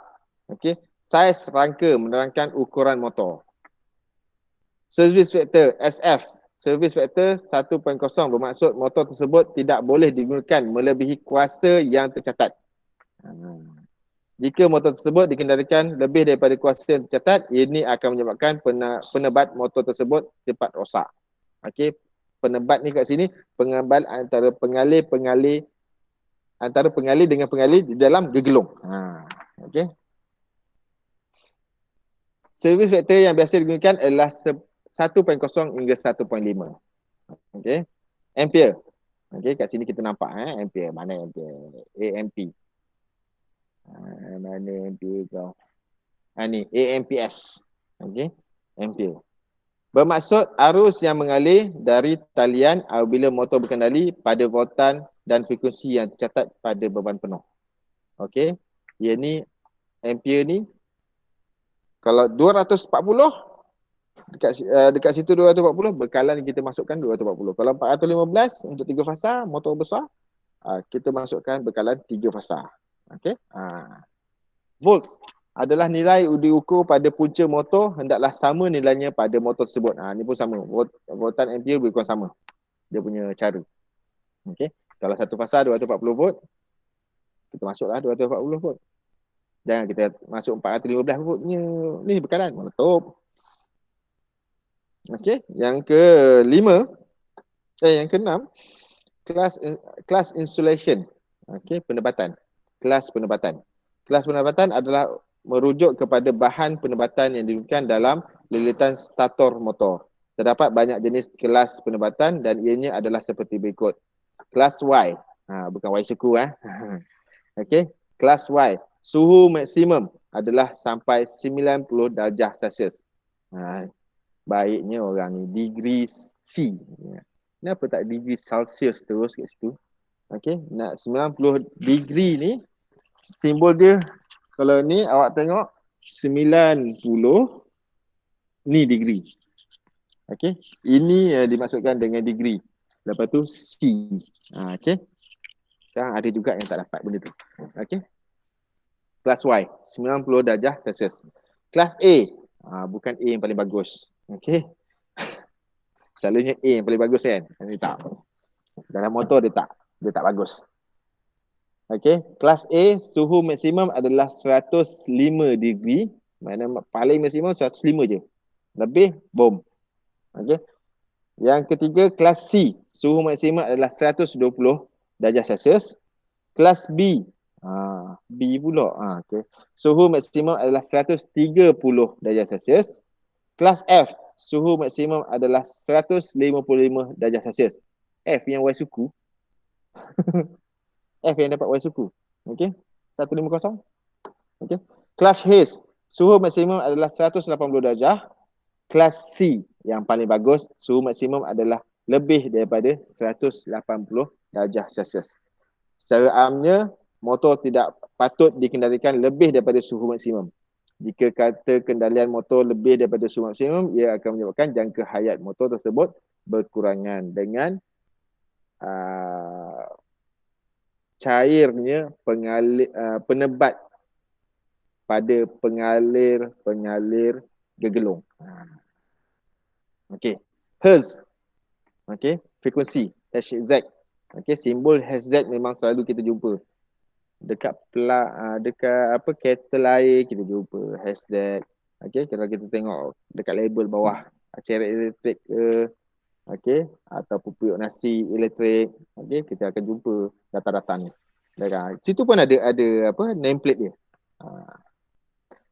Okey. Saiz rangka menerangkan ukuran motor. Service factor, SF. Service factor 1.0 bermaksud motor tersebut tidak boleh digunakan melebihi kuasa yang tercatat. Jika motor tersebut dikendalikan lebih daripada kuasa yang tercatat, ini akan menyebabkan penebat motor tersebut cepat rosak. Okey, penebat ni kat sini pengambil antara pengalih dengan pengalih di dalam gegelung. Okey. Service factor yang biasa digunakan adalah 1.0 hingga 1.5. Okey. Ampere. Okey, kat sini kita nampak ampere. Mana ampere? AMP. Mana ampere kau? Ni AMPS. Okey. Ampere. Bermaksud arus yang mengalir dari talian apabila motor berkendali pada voltan dan frekuensi yang tercatat pada beban penuh. Okey. Ia ni ampere ni kalau 240 dekat situ 240, bekalan kita masukkan 240. Kalau 415 untuk 3 fasa motor besar, kita masukkan bekalan 3 fasa. Okey. Volts adalah nilai diukur pada punca motor hendaklah sama nilainya pada motor tersebut. Ni pun sama. Voltan ampere lebih kurang sama. Dia punya cara. Okey. Kalau satu fasa 240 volt, kita masuklah 240 volt. Jangan kita masuk 415 volt punya ni bekalan. Meletup. Okey. Yang keenam, kelas insulation. Okey, penebatan. Kelas penebatan. Kelas penebatan adalah merujuk kepada bahan penebatan yang digunakan dalam lilitan stator motor. Terdapat banyak jenis kelas penebatan dan ianya adalah seperti berikut. Kelas Y. Bukan Y suku. Okey. Kelas Y. Suhu maksimum adalah sampai 90 darjah Celsius. Baiknya orang ni degree C. Kenapa tak degree Celsius terus kat situ? Okey, nak 90 degree ni simbol dia kalau ni awak tengok 90 ni degree. Okey, ini dimaksudkan dengan degree. Lepas tu C. Okey. Sekarang ada juga yang tak dapat benda tu. Okey. Kelas Y, 90 darjah Celsius. Kelas A, bukan A yang paling bagus. Okey. Selalunya A yang paling bagus kan? Ini tak. Dalam motor dia tak bagus. Okey, kelas A suhu maksimum adalah 105 degree. Mana paling maksimum 105 je. Lebih bom. Okey. Yang ketiga kelas C, suhu maksimum adalah 120 darjah Celsius. Kelas B, B pula. Okey. Suhu maksimum adalah 130 darjah Celsius. Kelas F, suhu maksimum adalah 155 darjah Celsius. F yang Y suku. F yang dapat Y suku. Okey. 150. Okey. Kelas H, suhu maksimum adalah 180 darjah. Kelas C yang paling bagus, suhu maksimum adalah lebih daripada 180 darjah Celsius. Secara amnya, motor tidak patut dikendalikan lebih daripada suhu maksimum. Jika kata kendalian motor lebih daripada suhu maksimum, ia akan menyebabkan jangka hayat motor tersebut berkurangan dengan cairnya penebat pada pengalir gegelung. Okey. Hertz. Okey, frekuensi Hz. Okey, simbol Hz memang selalu kita jumpa. Dekat kettle air kita jumpa Hz. Okey, kalau kita tengok dekat label bawah ceret elektrik ke, okey, atau pupuk nasi elektrik, okey, kita akan jumpa data-data ni. Situ pun ada nameplate dia.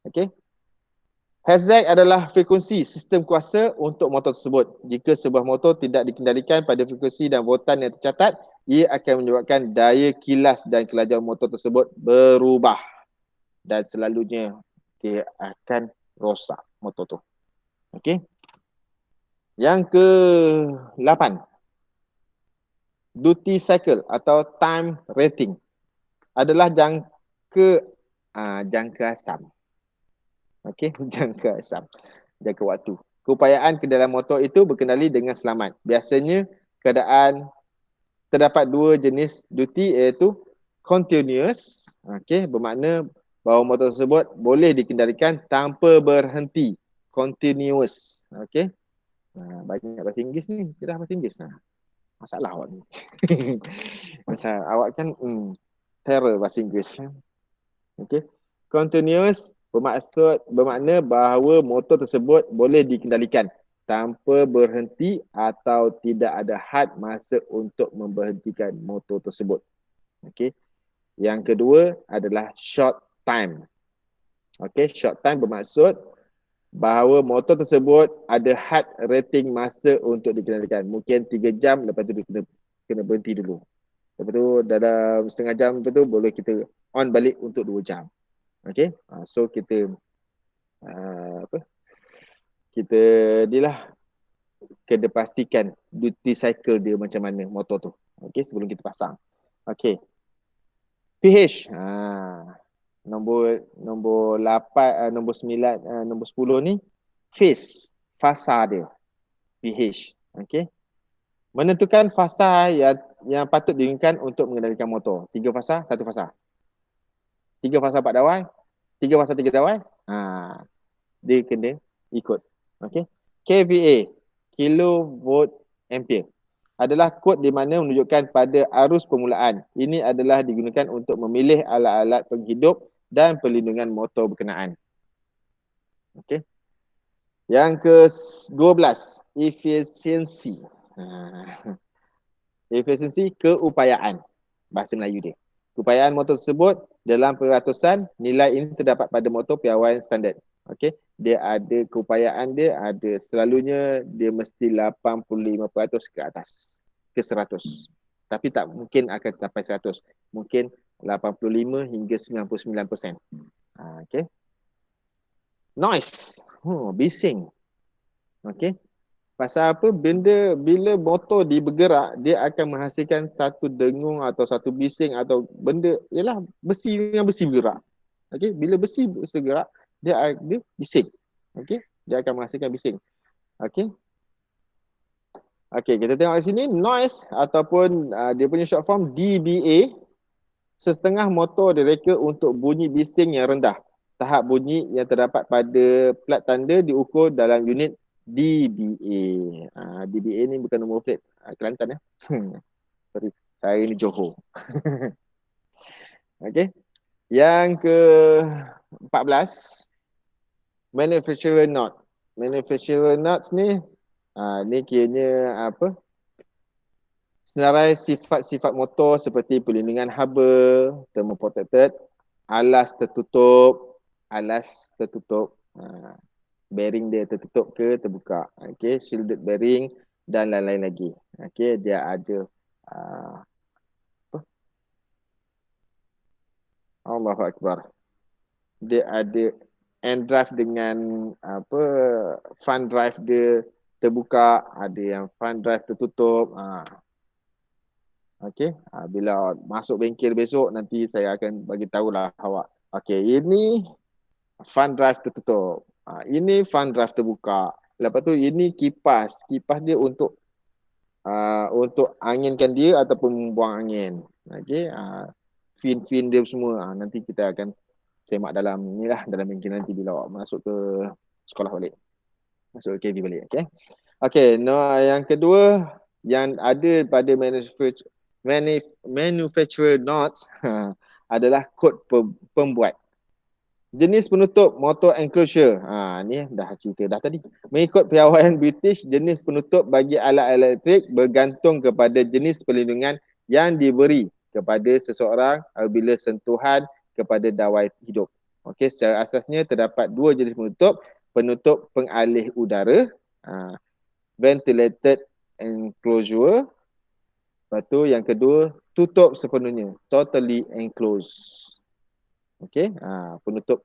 Okey. Hazard adalah frekuensi sistem kuasa untuk motor tersebut. Jika sebuah motor tidak dikendalikan pada frekuensi dan voltan yang tercatat, ia akan menyebabkan daya kilas dan kelajuan motor tersebut berubah. Dan selalunya dia akan rosak motor tu. Okey. Yang ke-8. Duty cycle atau time rating adalah jangka asam. Okey, jangka asam. Jangka waktu. Keupayaan kendaraan motor itu berkendali dengan selamat. Biasanya terdapat dua jenis duty iaitu continuous, okey, bermakna bahawa motor tersebut boleh dikendalikan tanpa berhenti. Continuous, okey. Banyak bahasa Inggeris ni, istilah bahasa Inggeris. Masalah awak ni. Masa awak kan terror bahasa Inggeris. Okey. Continuous bermakna bahawa motor tersebut boleh dikendalikan tanpa berhenti atau tidak ada had masa untuk memberhentikan motor tersebut. Okey. Yang kedua adalah short time. Okey, short time bermaksud bahawa motor tersebut ada had rating masa untuk dikendalikan. Mungkin 3 jam, lepas tu dia kena berhenti dulu. Lepas tu dalam setengah jam lepas tu boleh kita on balik untuk 2 jam. Okey. So kita kita kena pastikan duty cycle dia macam mana motor tu. Okey, sebelum kita pasang. Okey. pH. Nombor 8, nombor 9, nombor 10 ni fasa dia. pH. Okey. Menentukan fasa yang patut diinginkan untuk mengendalikan motor. 3 fasa, 1 fasa. 3 fasa 4 dawai, 3 fasa 3 dawai. Dia kena ikut. Okey. kVA, kilovolt ampere, adalah kod di mana menunjukkan pada arus permulaan. Ini adalah digunakan untuk memilih alat-alat penghidup dan perlindungan motor berkenaan. Okey. Yang ke-12, efisiensi. Efisiensi, keupayaan. Bahasa Melayu dia. Keupayaan motor tersebut dalam peratusan, nilai ini terdapat pada motor piawaian standard. Okey, dia ada keupayaan dia ada selalunya dia mesti 85% ke atas ke 100. Tapi tak mungkin akan sampai 100. Mungkin 85 hingga 99%. Okey. Noise. Bising. Okey. Pasal apa? Bila motor bergerak, dia akan menghasilkan satu dengung atau satu bising atau benda, ialah besi dengan besi bergerak. Okey, bila besi bergerak, dia bising. Okey, dia akan menghasilkan bising. Okey. Okey, kita tengok di sini noise ataupun dia punya short form dBA. Setengah motor direka untuk bunyi bising yang rendah. Tahap bunyi yang terdapat pada plat tanda diukur dalam unit dBA. dBA ni bukan nombor plate Kelantan ya. Sorry, saya ni Johor. Okey. Yang ke-14, manufacturer note. Manufacturer notes ni ni kiranya apa? Senarai sifat-sifat motor seperti perlindungan haba, thermal protected, alas tertutup, bearing dia tertutup ke terbuka. Okey, shielded bearing dan lain-lain lagi. Okey, dia ada Allahu Akbar. Dia ada end drive dengan fun drive dia terbuka, ada yang fun drive tertutup. Okey, bila masuk bengkel besok nanti saya akan bagi tahulah awak. Okey, ini fun drive tertutup. Ini fun drive terbuka. Lepas tu ini kipas. Kipas dia untuk anginkan dia ataupun membuang angin. Okey, fin dia semua. Nanti kita akan semak dalam dalam bengkel nanti bila awak masuk ke sekolah balik. Masuk ke KV balik. Okey. Okey, yang kedua yang ada pada manufacturer notes adalah kod pembuat. Jenis penutup motor enclosure. Ni dah cerita dah tadi. Mengikut piawaian British, jenis penutup bagi alat elektrik bergantung kepada jenis perlindungan yang diberi kepada seseorang apabila sentuhan kepada dawai hidup. Okey, secara asasnya terdapat dua jenis penutup. penutup pengalih udara, ventilated enclosure. Lepas tu yang kedua, tutup sepenuhnya, totally enclosed. Okey, penutup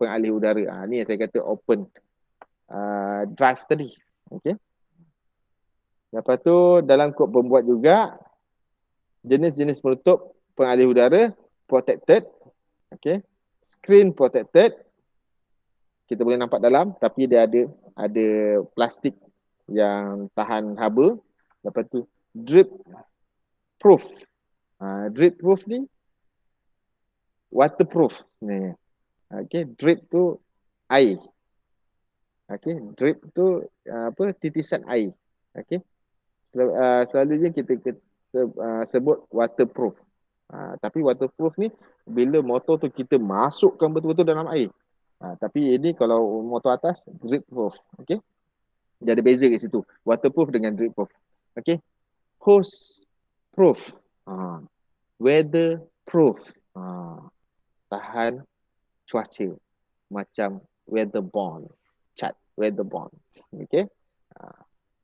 pengalih udara. Ni yang saya kata open drive tadi. Okey. Lepas tu dalam kod pembuat juga jenis-jenis penutup pengalih udara protected, okey. Screen protected. Kita boleh nampak dalam tapi dia ada plastik yang tahan haba. Lepas tu drip proof. Drip proof ni waterproof sebenarnya. Okey, drip tu air. Okey, drip tu titisan air. Okey. Selalunya kita sebut waterproof. Tapi waterproof ni bila motor tu kita masukkan betul-betul dalam air. Tapi ini kalau motor atas drip proof. Okey. Dia ada beza kat situ. Waterproof dengan drip proof. Okey. Hose proof. Weather proof. Tahan cuaca. Macam weatherboard. Cat weatherboard. Okey.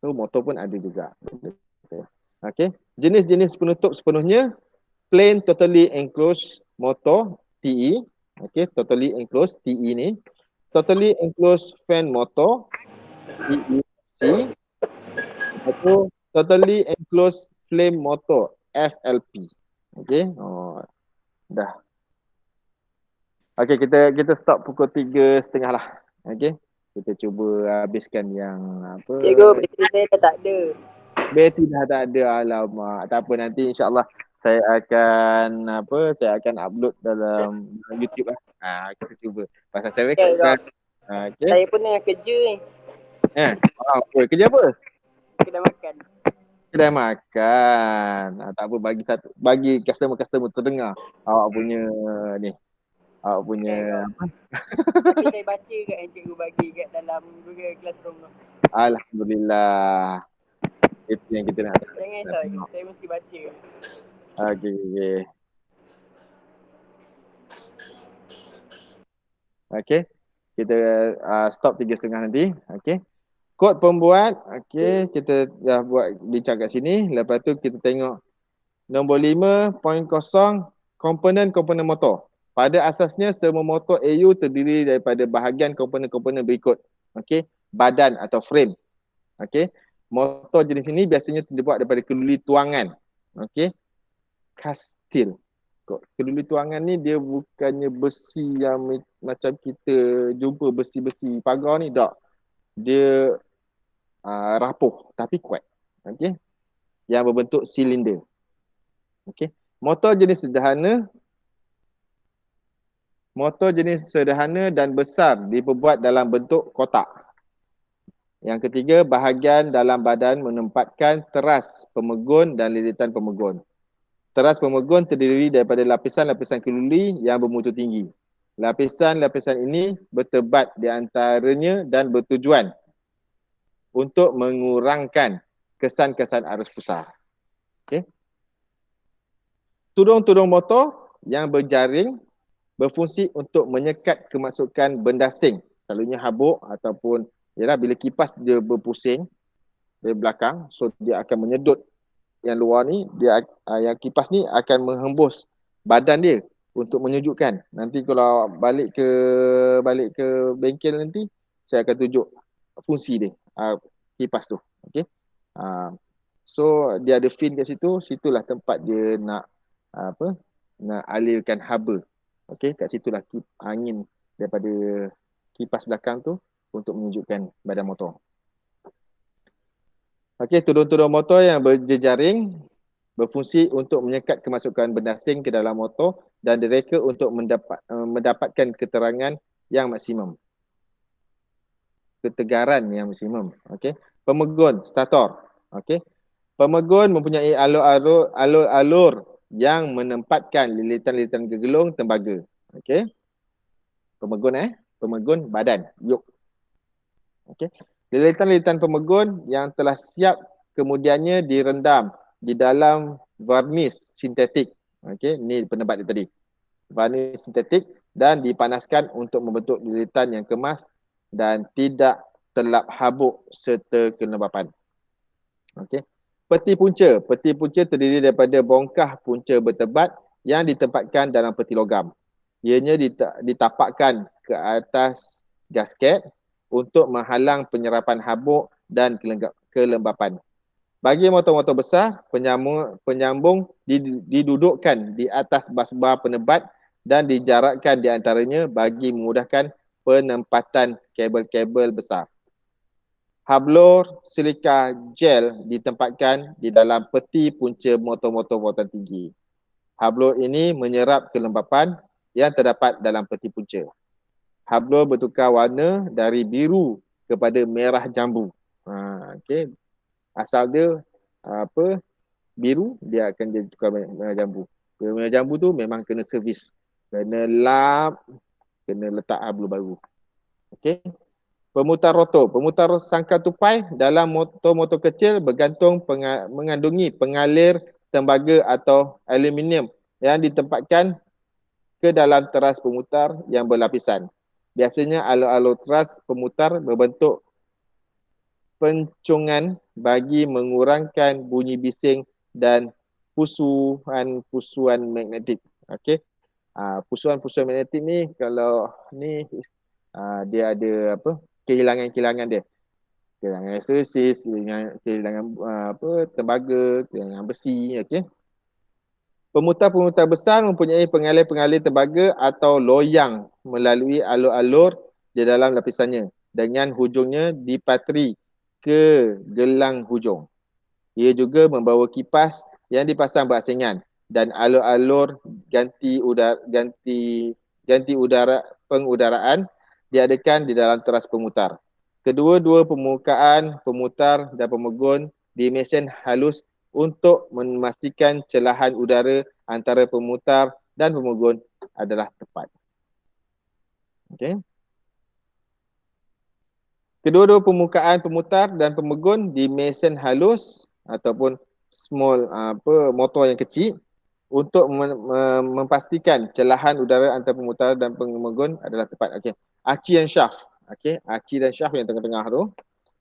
So motor pun ada juga. Okey. Jenis-jenis penutup sepenuhnya plain totally enclosed motor TE. Okey, totally enclosed TE ni. Totally enclosed fan motor EEC. Atau totally enclosed flame motor FLP. Okey. Dah. Okey, kita stop pukul 3.30 lah. Okey. Kita cuba habiskan yang apa? Cikgu, bateri saya dah tak ada. Bateri dah tak ada, alamak. Tak apa, nanti insya-Allah saya akan upload dalam YouTube lah. Kita cuba. Pasal saya kan. Okay. Saya pun tengah kerja ni. Apa? Kerja apa? Kedai makan. Kedai makan. Tak apa, bagi customer terdengar awak punya ni. Awak punya apa? Tapi saya baca kat yang cikgu bagi kat dalam Google Classroom tu. Alhamdulillah. Itu yang kita nak. Jangan risau, saya mesti baca. Okey. Okey. Kita stop 3.30 nanti. Okey. Kod pembuat, okey, kita dah buat bincang kat sini. Lepas tu kita tengok nombor 5.0 komponen-komponen motor. Pada asasnya semua motor AU terdiri daripada bahagian komponen-komponen berikut. Okey, badan atau frame. Okey. Motor jenis ini biasanya dibuat daripada keluli tuangan. Okey. Cast steel. Keluli tuangan ni dia bukannya besi yang macam kita jumpa besi-besi pagar ni, tak. Dia rapuh tapi kuat. Okey. Yang berbentuk silinder. Okey. Motor jenis sederhana dan besar diperbuat dalam bentuk kotak. Yang ketiga, bahagian dalam badan menempatkan teras pemegun dan lilitan pemegun. Teras pemegun terdiri daripada lapisan-lapisan keluli yang bermutu tinggi. Lapisan-lapisan ini bertebat di antaranya dan bertujuan untuk mengurangkan kesan-kesan arus pusar. Okay. Tudung-tudung motor yang berjaring berfungsi untuk menyekat kemasukan benda asing. Selalunya habuk ataupun bila kipas dia berpusing dari belakang, so dia akan menyedut yang luar ni, yang kipas ni akan menghembus badan dia untuk menyejukkan. Nanti kalau balik ke bengkel nanti, saya akan tunjuk fungsi dia. Kipas tu. Okey. So dia ada fin kat situ, situlah tempat dia nak alirkan haba. Okey, kat situlah angin daripada kipas belakang tu untuk menyejukkan badan motor. Okey, tudung-tudung motor yang berjejaring berfungsi untuk menyekat kemasukan benda asing ke dalam motor dan direka untuk mendapatkan keterangan yang maksimum. Ketegaran yang maksimum. Okey. Pemegun, stator. Okey. Pemegun mempunyai alur-alur yang menempatkan lilitan-lilitan gegelung tembaga. Okey. Pemegun badan, yoke. Okey. Lilitan-lilitan pemegun yang telah siap kemudiannya direndam di dalam varnis sintetik. Okey, ni penebat dia tadi. Varnis sintetik dan dipanaskan untuk membentuk lilitan yang kemas dan tidak terlap habuk serta kelembapan. Okey. Peti punca terdiri daripada bongkah punca bertebat yang ditempatkan dalam peti logam. Ianya ditapakkan ke atas gasket untuk menghalang penyerapan habuk dan kelembapan. Bagi motor-motor besar, penyambung didudukkan di atas basbar penebat dan dijarakkan di antaranya bagi memudahkan penempatan kabel-kabel besar. Hablur silika gel ditempatkan di dalam peti punca motor-motor muatan tinggi. Hablur ini menyerap kelembapan yang terdapat dalam peti punca. Hablur bertukar warna dari biru kepada merah jambu. Okay. Asal dia biru, dia akan jadi tukar merah jambu. Merah jambu tu memang kena servis. Kena lap, kena letak hablur baru. Okay. Pemutar rotor. Pemutar sangkar tupai dalam motor-motor kecil bergantung mengandungi pengalir tembaga atau aluminium yang ditempatkan ke dalam teras pemutar yang berlapisan. Biasanya alur-alur teras pemutar berbentuk pencungan bagi mengurangkan bunyi bising dan pusuan magnetik. Okey. Pusuan magnetik ni kalau ni dia ada kehilangan dia. Kehilangan elektrisiti, kehilangan tembaga, kehilangan besi, okey. Pemutar-pemutar besar mempunyai pengalir-pengalir tembaga atau loyang melalui alur-alur di dalam lapisannya dengan hujungnya dipatri ke gelang hujung. Ia juga membawa kipas yang dipasang berasingan dan alur-alur pengudaraan diadakan di dalam teras pemutar. Kedua-dua permukaan pemutar dan pemegun di mesin halus untuk memastikan celahan udara antara pemutar dan pemegun adalah tepat. Okey. Kedua-dua permukaan pemutar dan pemegun di mesin halus ataupun small motor yang kecil untuk memastikan celahan udara antara pemutar dan pemegun adalah tepat. Okey. Aci dan shaft. Okey, aci dan shaft yang tengah-tengah tu.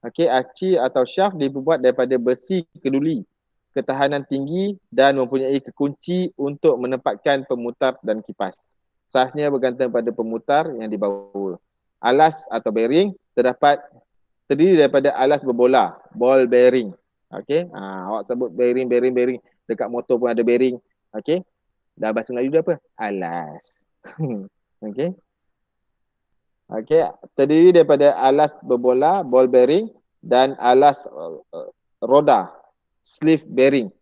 Okey, aci atau shaft dibuat daripada besi keduli, ketahanan tinggi dan mempunyai kekunci untuk menempatkan pemutar dan kipas. Sasnya bergantung pada pemutar yang dibawa. Alas atau bearing terdiri daripada alas berbola, ball bearing. Okey, awak sebut bearing dekat motor pun ada bearing. Okey. Dah bahasa Melayu dia apa? Alas. Okey. Okey, terdiri daripada alas berbola, ball bearing dan alas roda, sleeve bearing.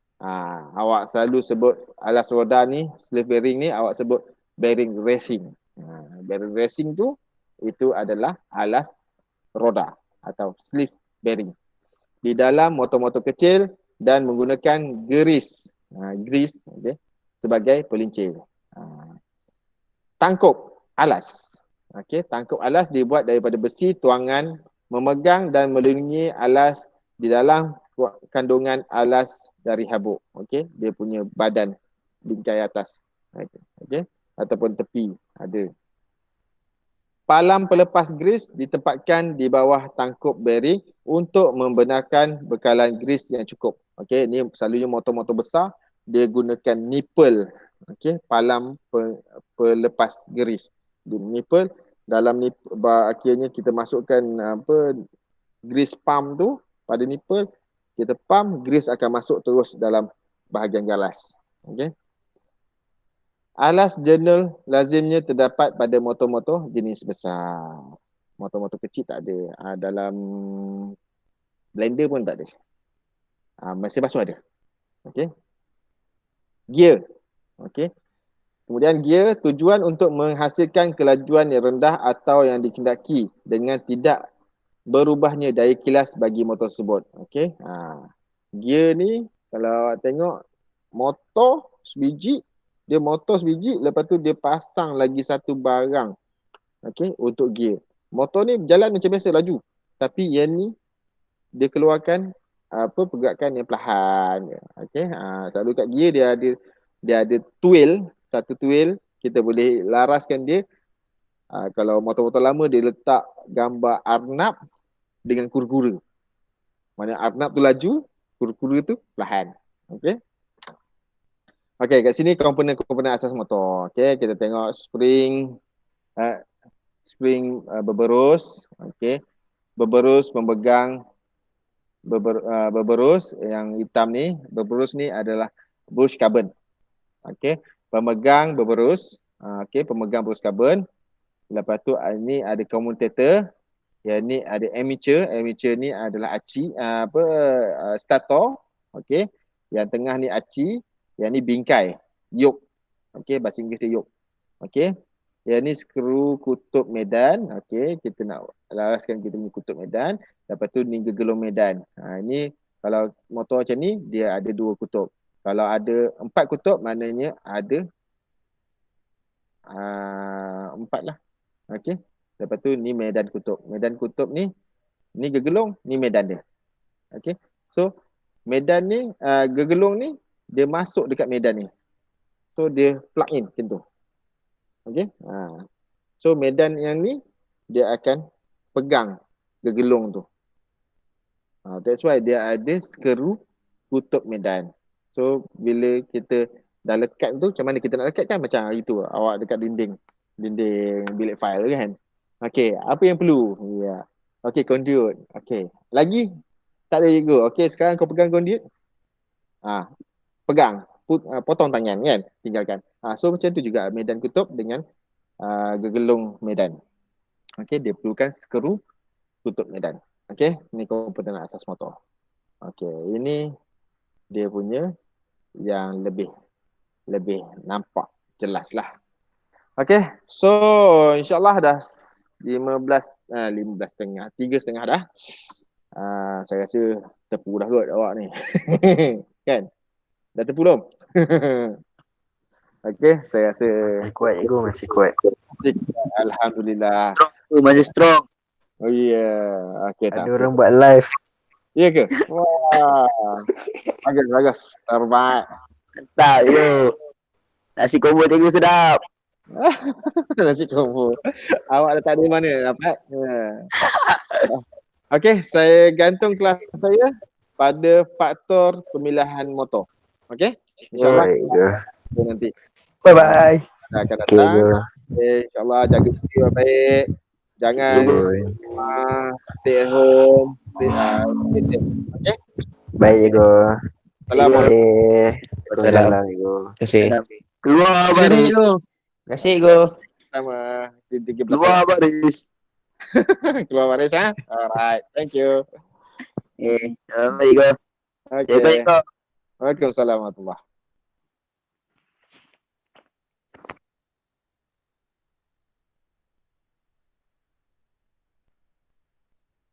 Awak selalu sebut alas roda ni, sleeve bearing ni awak sebut bearing racing. Bearing racing tu itu adalah alas roda atau sleeve bearing. Di dalam motor-motor kecil dan menggunakan grease, okay, sebagai pelincir. Tangkup alas. Okey, tangkup alas dibuat daripada besi tuangan memegang dan melindungi alas di dalam kandungan alas dari habuk. Okey, dia punya badan bingkai atas. Okey, ataupun tepi ada. Palam pelepas grease ditempatkan di bawah tangkup bearing untuk membenarkan bekalan grease yang cukup. Okey, ni selalunya motor-motor besar dia gunakan nipple. Okey, palam pelepas grease. Di nipple, dalam nipple akhirnya kita masukkan grease pump tu pada nipple, kita pump, grease akan masuk terus dalam bahagian galas. Okey. Alas journal lazimnya terdapat pada motor-motor jenis besar. Motor-motor kecil tak ada. Dalam blender pun tak ada. Mesin basuh ada. Okey. Gear. Okey. Kemudian gear tujuan untuk menghasilkan kelajuan yang rendah atau yang dikehendaki dengan tidak berubahnya daya kilas bagi motor tersebut. Okey. Gear ni kalau awak tengok motor sebiji, dia motor sebiji, lepas tu dia pasang lagi satu barang. Okey, untuk gear. Motor ni berjalan macam biasa laju. Tapi yang ni dia keluarkan pergerakan yang perlahan. Okey, selalu kat gear dia ada twirl, satu twirl kita boleh laraskan dia Kalau motor-motor lama dia letak gambar arnab dengan kura-kura. Mana arnab tu laju, kura-kura tu perlahan. Okey. Okey, kat sini komponen-komponen asas motor. Okey, kita tengok spring berberus, okey. Berberus memegang berberus yang hitam ni, berberus ni adalah bush carbon. Okey, pemegang berberus, okey, pemegang berberus carbon. Lepas tu ni ada commutator, yang ni ada armature ni adalah aci stator, okey. Yang tengah ni aci, yang ni bingkai, yoke. Okey, bahasa Inggeris dia yoke. Okey. Yang ni skru kutub medan, okey, kita nak laraskan kita punya kutub medan. Lepas tu ni gegelung medan. Ini kalau motor macam ni dia ada 2 kutub. Kalau ada 4 kutub maknanya ada 4 lah. Okey. Lepas tu ni medan kutub. Medan kutub ni gegelung, ni medan dia. Okey. So medan ni gegelung ni dia masuk dekat medan ni. So dia plug in macam tu. Okey. So medan yang ni dia akan pegang gegelung tu. That's why dia ada skru kutub medan. So bila kita dah lekat tu, macam mana kita nak lekat kan macam itu awak dekat dinding bilik file kan. Okey, apa yang perlu? Ya. Okey, conduit. Okey. Lagi tak ada cikgu. Okey, sekarang kau pegang conduit. Pegang, potong tangan kan, tinggalkan. So macam tu juga medan kutub dengan gegelung medan. Okey, dia perlukan skru kutub medan. Okey, ini komponen asas motor. Okey, ini dia punya yang lebih nampak jelas lah. Okey, so insyaAllah dah 15.30 3.30 dah. Saya rasa tepu dah kot awak ni. Kan? Dah tepu belum? Okey, saya rasa masih kuat cikgu, masih kuat. Alhamdulillah. Masih strong. Oh ya. Okey, tak. Ada orang buat live. Ya ke? Wah. Bagus. Terbaik. Tak, yo. Nasi combo cikgu sedap. Nasi combo. Awak dah tak ada mana dapat. Okey, saya gantung kelas saya pada faktor pemilihan motor. Okey? InsyaAllah nanti. Bye-bye. Akan datang. Okay, InsyaAllah jaga diri baik. Jangan stay at home. Stay safe. Okey? Baik cikgu. Assalamualaikum. Assalamualaikum cikgu. Terima kasih. Keluar Terima baris. kasih cikgu. Sama 13. Keluar baris. Keluar baris Alright. Thank you. Baik cikgu. Okay. Baik cikgu. Waalaikumsalam warahmatullahi.